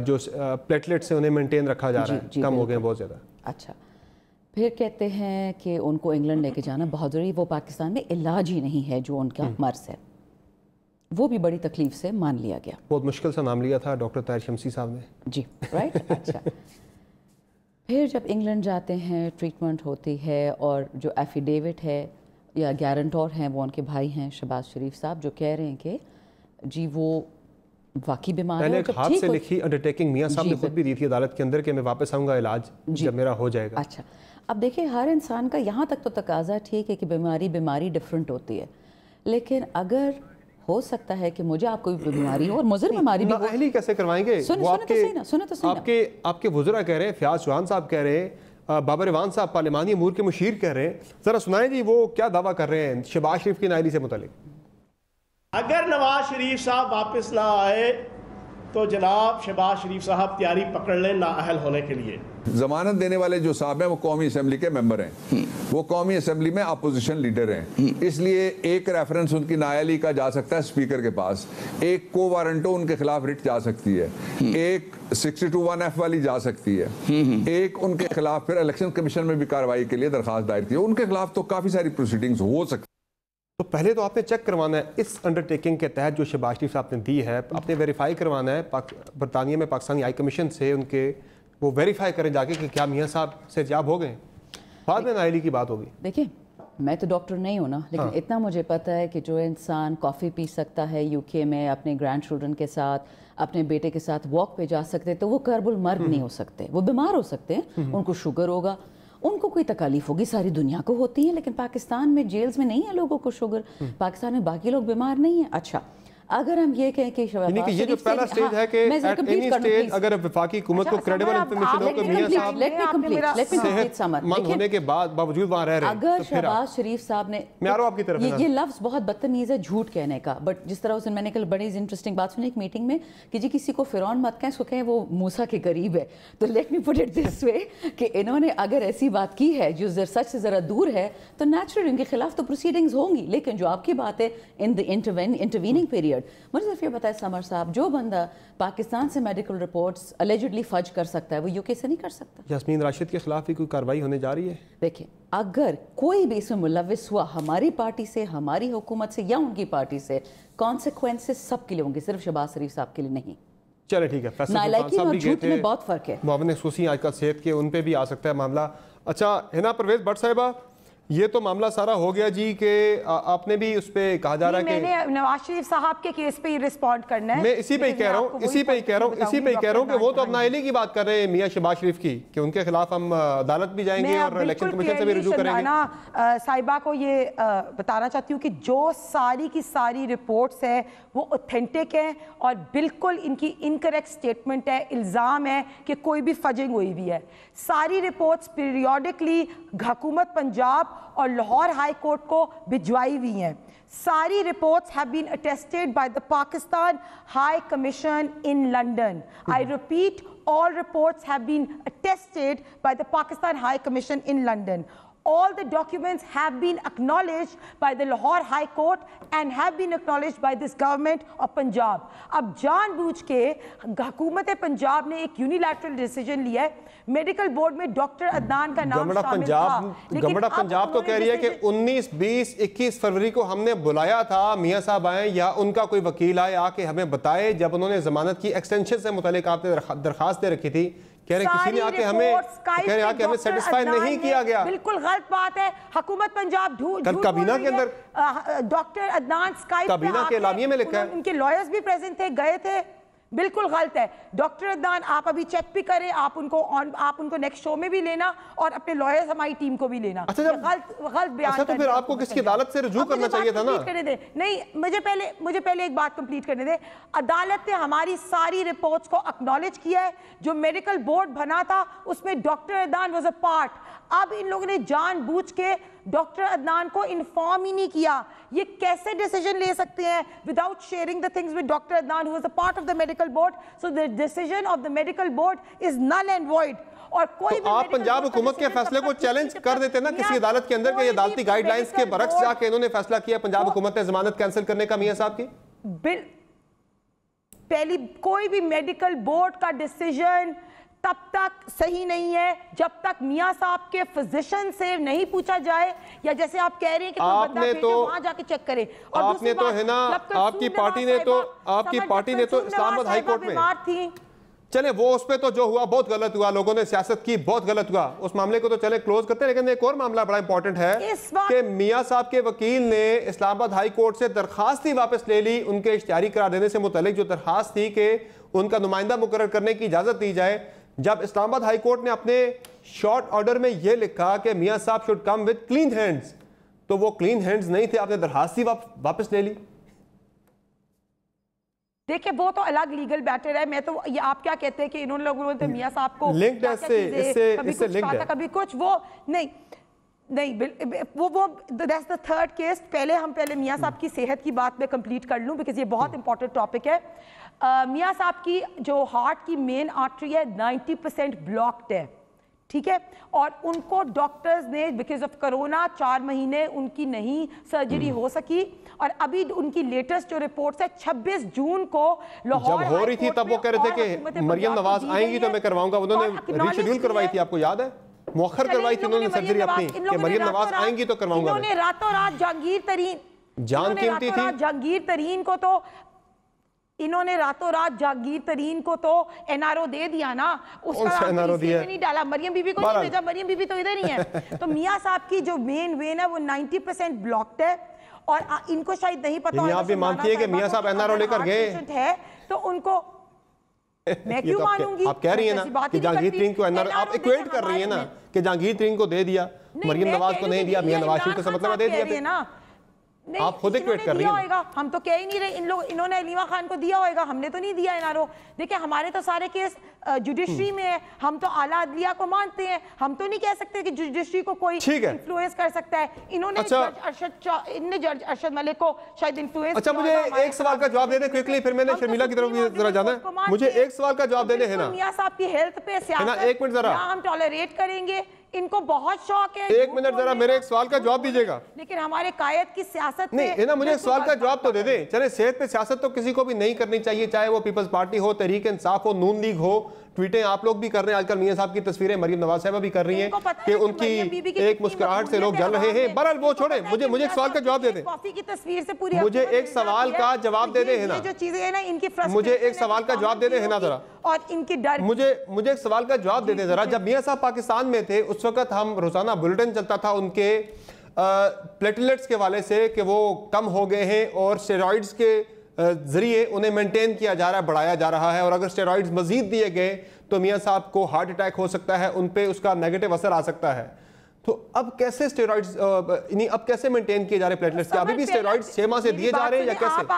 جو پلیٹلیٹ سے انہیں مینٹین رکھا جا رہا ہے, کم ہو گئے بہت زیادہ. اچھا, پھر کہتے ہیں کہ ان کو انگلینڈ لے کے جانا بہت ضروری, وہ پاکستان میں علاج ہی نہیں ہے جو ان کا مرض ہے. وہ بھی بڑی تکلیف سے مان لیا گیا. بہت مشکل سے نام لیا تھا ڈاکٹر طاہر شمسی صاحب نے. جی رائٹ. اچھا, پھر جب انگلینڈ جاتے ہیں ٹریٹمنٹ ہوتی ہے, اور جو ایفیڈیوٹ ہے یا گارنٹور ہیں وہ ان کے بھائی ہیں شہباز شریف صاحب, جو کہہ رہے ہیں کہ جی وہ واقعی بیمار ہے. پہلے ایک ہاتھ سے لکھی انڈرٹیکنگ میاں صاحب نے خود بھی دی تھی عدالت کے اندر کہ میں واپس آؤں گا علاج جب میرا ہو جائے گا. اچھا, اب دیکھیں ہر انسان کا یہاں تک تو تقاضا ٹھیک ہے کہ بیماری ڈفرینٹ ہوتی ہے, لیکن اگر ہو سکتا ہے کہ مجھے آپ کو بھی بیماری ہو اور مضر بیماری بھی ہو. نااہلی کیسے کروائیں گے؟ آپ کے وزراء کہہ رہے ہیں, فیاض چوہان صاحب کہہ رہے ہیں, بابر ایوان صاحب پارلیمانی امور کے مشیر کہہ رہے ہیں. ذرا سنائیں جی وہ کیا دعویٰ کر رہے ہیں شہباز شریف کی نااہلی سے متعلق. اگر نواز شریف صاحب واپس نہ آئے تو جناب شہباز شریف صاحب تیاری پکڑ لیں نااہل ہونے کے لیے. ضمانت دینے والے جو صاحب ہیں وہ قومی اسمبلی کے ممبر ہیں, وہ قومی اسمبلی میں اپوزیشن لیڈر ہیں, اس لیے ایک ریفرنس ان کی نااہلی کا جا سکتا ہے اسپیکر کے پاس, ایک کو وارنٹو ان کے خلاف رٹ جا سکتی ہے, ایک 62(1)F والی جا سکتی ہے, ایک ان کے خلاف پھر الیکشن کمیشن میں بھی کارروائی کے لیے درخواست دائر کی ہے, ان کے خلاف تو کافی ساری پروسیڈنگز ہو سکتی. تو پہلے تو آپ نے چیک کروانا ہے اس انڈرٹیکنگ کے تحت جو شہباز شریف صاحب نے دی ہے, آپ نے ویریفائی کروانا ہے برطانیہ میں پاکستانی ہائی کمیشن سے, ان کے وہ ویریفائی کریں جا کے کہ کیا میاں صاحب صحتیاب ہو گئے, بعد میں نااہلی کی بات ہوگی. دیکھیں میں تو ڈاکٹر نہیں ہوں نا, لیکن اتنا مجھے پتا ہے کہ جو انسان کافی پی سکتا ہے UK میں اپنے گرینڈ چلڈرن کے ساتھ, اپنے بیٹے کے ساتھ واک پہ جا سکتے, تو وہ کرب المرگ نہیں ہو سکتے. وہ بیمار ہو سکتے ہیں, ان کو شوگر ہوگا, ان کو کوئی تکالیف ہوگی, ساری دنیا کو ہوتی ہیں, لیکن پاکستان میں جیلز میں نہیں ہے لوگوں کو شوگر, پاکستان میں باقی لوگ بیمار نہیں ہیں. اچھا اگر ہم یہ کہیں کہ یہ جو پہلا سٹیج ہے کہ ایٹ اینی سٹیج اگر وفاقی حکومت کو کریڈیبل انفارمیشن ہو کہ میاں صاحب صحت مند ہونے کے بعد باوجود وہاں رہ رہے ہیں, اگر شہباز شریف صاحب نے, یہ لفظ بہت بدتمیز ہے جھوٹ کہنے کا, بٹ جس طرح اس میں نے کل بڑی انٹرسٹنگ بات سنی ایک میٹنگ میں کہ جی کسی کو فرعون مت کہیں, اس کو کہیں وہ موسیٰ کے قریب ہے. تو let me put it this وے کہ انہوں نے اگر ایسی بات کی ہے جو سچ سے ذرا دور ہے تو نیچرلی ان کے خلاف تو پروسیڈنگز ہوں گی, لیکن جو آپ کی بات ہے ان دی انٹرویننگ پیریڈ, مجھے صرف یہ بتائے سمر صاحب, جو بندہ پاکستان سے میڈیکل رپورٹس اللیجڈلی فج کر سکتا ہے وہ UK سے نہیں کر سکتا. یاسمین راشد کے خلاف بھی کوئی کارروائی ہونے جا رہی ہے؟ دیکھیں اگر کوئی بھی اس میں ملوث ہوا ہماری پارٹی سے, ہماری حکومت سے یا ان کی پارٹی سے, کانسیکوینسز سب کے لیے ہوں گے, صرف شہباز شریف صاحب کے لیے نہیں. چلے ٹھیک ہے, نالائکی اور جھوٹ میں بہت فرق ہے. معاون خصوصی آج کل صحت کے ان پہ بھی آ سکتا ہے معاملہ. اچھا ہنا پرویز بٹ صاحبہ, یہ تو معاملہ سارا ہو گیا جی کہ آپ نے بھی اس پہ کہا جا رہا ہے کہ میں نے نواز شریف صاحب کے کیس پہ ہی رسپونڈ کرنا ہے. میں اسی پہ ہی کہہ رہا ہوں کہ وہ تو اب نااہلی کی بات کر رہے ہیں میاں شہباز شریف کی, کہ ان کے خلاف ہم عدالت بھی جائیں گے اور الیکشن کمیشن سے بھی رجوع کریں گے. میں صاحبہ کو یہ بتانا چاہتی ہوں کہ جو ساری کی ساری رپورٹس ہیں وہ اوتھینٹک ہیں اور بالکل ان کی انکریکٹ سٹیٹمنٹ ہے, الزام ہے کہ کوئی بھی فجنگ ہوئی بھی ہے. ساری رپورٹس پیریوڈکلی حکومت پنجاب اور لاہور ہائی کورٹ کو بھجوائی ہوئی ہیں. ساری reports have been attested by the Pakistan High Commission in London. I repeat, all reports have been attested by the Pakistan High Commission in London. All the documents have been acknowledged by the Lahore High Court and have been acknowledged by this government of Punjab. اب جان بوجھ کے حکومت پنجاب نے ایک unilateral decision لیا ہے, medical board میں doctor Adnan کا نام شامل تھا. گورنمنٹ پنجاب تو کہہ رہی ہے کہ 19, 20, 21 فروری کو ہم نے بلایا تھا, میاں صاحب آئیں یا ان کا کوئی وکیل آئے آ کے ہمیں بتائے, جب انہوں نے ضمانت کی ایکسٹینشن سے متعلق آپ نے درخواست دے رکھی تھی, کہہ رہے کسی نے آکے ہمیں سیٹسفائی نہیں کیا گیا. بالکل غلط بات ہے. حکومت پنجاب کل کابینہ کے اندر ڈاکٹر عدنان اسکائپ کابینہ کے اعلامیے میں لکھا ہے, ان کے لائرز بھی پریزنٹ تھے, گئے تھے. بالکل غلط ہے. ڈاکٹر عدنان آپ ابھی چیک بھی کریں, آپ ان کو نیکسٹ شو میں بھی لینا اور اپنے لائرز ہماری ٹیم کو بھی لینا. غلط بیان. اچھا تو پھر آپ کو کس کی عدالت سے رجوع کرنا چاہیے تھا نا. نہیں, مجھے پہلے ایک بات کمپلیٹ کرنے دے. عدالت نے ہماری ساری رپورٹس کو اکنالج کیا ہے. جو میڈیکل بورڈ بنا تھا اس میں doctor Adnan was a part. اب ان لوگوں نے جان بوجھ کے ڈاکٹر عدنان کو انفارم ہی نہیں کیا. یہ کیسے ڈیسیجن لے سکتے ہیں without sharing the things with Dr. Adnan who was a part of the medical board? So the decision of the medical board is null and void. اور کوئی بھی آپ پنجاب حکومت کے فیصلے کو چیلنج کر دیتے نا کسی عدالت کے اندر کہ یہ عدالتی گائیڈ لائنز کے برعکس جا کے انہوں نے فیصلہ کیا پنجاب حکومت نے ضمانت کینسل کرنے کا میاں صاحب کی. پہلی کوئی بھی میڈیکل بورڈ کا ڈیسیجن تب تک صحیح نہیں ہے جب تک میاں صاحب کے فزیشن سے نہیں پوچھا جائے, یا جیسے آپ کہہ رہے ہیں کہ کوئی بندہ بھیجے وہاں جا کے چیک کرے. اور آپ نے تو ہے نا, آپ کی پارٹی نے تو اسلام آباد ہائی کورٹ میں چلے وہ اس پہ تو جو ہوا بہت غلط ہوا, لوگوں نے سیاست کی بہت غلط ہوا, اس معاملے کو تو چلے کلوز کرتے ہیں. لیکن ایک اور معاملہ بڑا امپورٹنٹ ہے کہ میاں صاحب کے وکیل نے اسلام آباد ہائی کورٹ سے درخواست ہی واپس لے لی ان کے اشتہاری قرار دینے سے متعلق, جو درخواست تھی کہ ان کا نمائندہ مقرر کرنے کی اجازت دی جائے. جب اسلام آباد ہائی کورٹ نے اپنے شارٹ آرڈر میں یہ لکھا کہ میاں صاحب should come with clean hands, تو وہ کلین ہینڈز نہیں تھے, آپ نے درخواست ہی واپس لے لی. دیکھیں وہ تو الگ لیگل بیٹر ہے. میں تو یہ آپ کیا کہتے ہیں کہ انہوں لوگوں نے میاں صاحب کو لنکڈ ہے اس سے لنکڈ ہے کبھی کچھ وہ نہیں وہ دیٹس دا تھرڈ کیس. پہلے میاں صاحب کی صحت کی بات میں کمپلیٹ کر لوں بیکاز یہ بہت امپورٹنٹ ٹاپک ہے. میاں صاحب کی جو ہارٹ کی مین آرٹری ہے 90% بلاکڈ ہے, ٹھیک ہے, اور ان کو ڈاکٹرز نے بیکاز آف کرونا 4 مہینے ان کی نہیں سرجری ہو سکی, اور ابھی ان کی لیٹسٹ جو رپورٹس ہے 26 جون کو لاہور جب ہو رہی تھی تب وہ کہہ رہے تھے کہ مریم نواز آئیں گی تو میں کرواؤں گا. انہوں نے ریشیڈیول کروائی تھی, آپ کو یاد ہے, مؤخر کروائی تھی انہوں نے سرجری اپنی کہ مریم نواز آئیں گی تو کرواؤں گا. انہوں نے راتوں رات جہانگیر ترین کو تو انہوں نے راتوں رات جہانگیر ترین کو تو این آر او دے دیا نا, اس کا نہیں ڈالا, مریم بی بی کو نہیں بھیجا, مریم بی بی تو ادھر ہی ہے. تو میاں صاحب کی جو مین وین ہے وہ 90% بلاکڈ ہے, اور ان کو شاید نہیں پتا. آپ بھی مانتی ہے کہ میاں صاحب این آر او لے کر گئے تو ان کو میں کیوں مانوں گی؟ آپ کہہ رہی ہیں نا کہ جہانگیر ترین کو این آر او, آپ ایکویٹ کر رہی ہیں نا کہ جہانگیر ترین کو دے دیا, مریم نواز کو نہیں دیا, میاں نواز شریف کو مطلب دے دیا. آپ خود ایکویٹ کر رہی ہیں. ہم تو کہہ ہی نہیں رہے انہوں نے علیمہ خان کو دیا ہوئے گا, ہم نے تو نہیں دیا این آر او. دیکھیں ہمارے تو سارے کیس جوڈیشری میں ہے, ہم تو اعلیٰ عدلیہ کو مانتے ہیں, ہم تو نہیں کہہ سکتے کہ جوڈیشری کو کوئی انفلوئنس کر سکتا ہے. انہوں نے جج ارشد ملک کو شاید انفلوئنس. اچھا مجھے ایک سوال کا جواب دے دیں کوئکلی, پھر میں نے شرمیلا کی طرف بھی ذرا جانا ہے. مجھے ایک سوال کا جواب دے دیں. ہے نا میاں صاحب کی ہیلتھ پہ سیاست ایک منٹ ذرا ہم ٹالریٹ کریں گے, ان کو بہت شوق ہے. ایک منٹ ذرا میرے ایک سوال کا جواب دیجیے گا. لیکن ہمارے قائد کی سیاست نہیں ہے نا, مجھے ایک سوال کا جواب تو دے دیں. چلے صحت پہ سیاست تو کسی کو بھی نہیں کرنی چاہیے, چاہے وہ پیپلز پارٹی ہو, تحریک انصاف ہو, نون لیگ ہو. ٹویٹیں آپ لوگ بھی کر رہے ہیں, آج کل میاں صاحب کی تصویریں مریم نواز صاحبہ بھی کر رہی ہیں کہ ان کی ایک مسکراہٹ سے لوگ جل رہے ہیں. بہرحال وہ چھوڑیں, مجھے ایک سوال کا جواب دے دیں. مجھے ایک سوال کا جواب دے دیں. ہے نا مجھے ایک سوال کا جواب دے دیں. ہے نا ذرا اور ان کی ڈر مجھے ایک سوال کا جواب دے دیں ذرا. جب میاں صاحب پاکستان میں تھے اس وقت ہم روزانہ بلٹن چلتا تھا ان کے پلیٹلیٹس کے والے سے کہ وہ کم ہو گئے ہیں اور اسٹیرائڈز کے ذریعے انہیں مینٹین کیا جا رہا ہے, بڑھایا جا رہا ہے, اور اگر اسٹیرائڈز مزید دیے گئے تو میاں صاحب کو ہارٹ اٹیک ہو سکتا ہے, ان پہ اس کا نیگیٹو اثر آ سکتا ہے. تو اب کیسے اسٹیرائڈز اب کیسے مینٹین کیے جا رہے پلیٹلیٹس کے؟ ابھی بھی اسٹیرائڈز 6 ماہ سے دیے جا رہے ہیں یا کیسے؟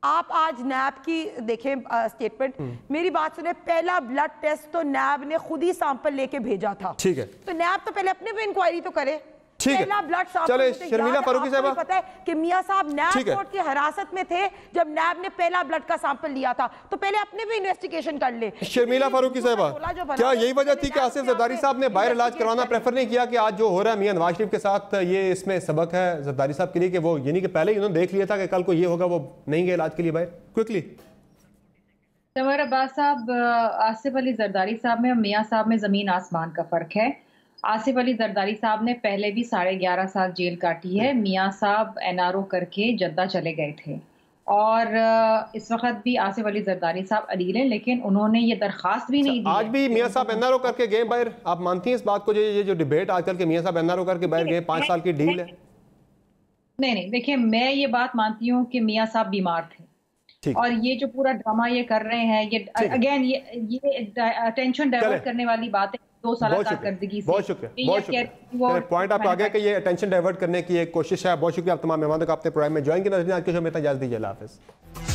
آپ آج نیب کی دیکھیں سٹیٹمنٹ, میری بات سنیں, پہلا بلڈ ٹیسٹ تو نیب نے خود ہی سیمپل لے کے بھیجا تھا. ٹھیک ہے, تو نیب تو پہلے اپنے پہ انکوائری تو کرے. پہلا بلڈ چلے شرمیلا فاروقی صاحبہ, پتہ ہے کہ میاں صاحب نیب کورٹ کی حراست میں تھے جب نیب نے پہلا بلڈ کا سیمپل لیا تھا, تو پہلے اپنے بھی انویسٹیگیشن کر لے. شرمیلا فاروقی صاحبہ, کیا یہی وجہ تھی کہ آصف زرداری صاحب نے باہر علاج کروانا پریفر نہیں کیا کہ آج جو ہو رہا ہے میاں نواز شریف کے ساتھ یہ اس میں سبق ہے زرداری صاحب کے لیے کہ وہ یعنی کہ پہلے ہی انہوں نے دیکھ لیا تھا کہ کل کو یہ ہوگا, وہ نہیں گئے علاج کے لیے باہر؟ کوئکلی سمر عباس صاحب, آصف علی زرداری صاحب میں اور میاں صاحب میں زمین آسمان کا فرق ہے. آصف علی زرداری صاحب نے پہلے بھی 11.5 سال جیل کاٹی ہے. میاں صاحب این آر او کر کے جدہ چلے گئے تھے, اور اس وقت بھی آصف علی زرداری صاحب علیل ہیں, لیکن انہوں نے یہ درخواست بھی نہیں دی. آج بھی میاں صاحب این آر او کر کے گئے باہر. آپ مانتی ہیں اس بات کو, یہ جو ڈیبیٹ آج کل کے میاں صاحب این آر او کر کے باہر گئے, 5 سال کی ڈیل ہے؟ نہیں, دیکھیں میں یہ بات مانتی ہوں کہ میاں صاحب بیمار تھے, اور یہ جو پورا ڈرامہ یہ کر رہے ہیں, یہ اگین یہ اٹینشن ڈائیورٹ کرنے والی بات ہے 2 سالہ کارکردگی سے. بہت شکریہ. پوائنٹ آپ آگے کہ یہ اٹینشن ڈائیورٹ کرنے کی ایک کوشش ہے. بہت شکریہ آپ تمام مہمانوں کا اپنے پروگرام میں جوائن کرنا. آج کے شو میں اتنا اجازت دیجیے. اللہ حافظ.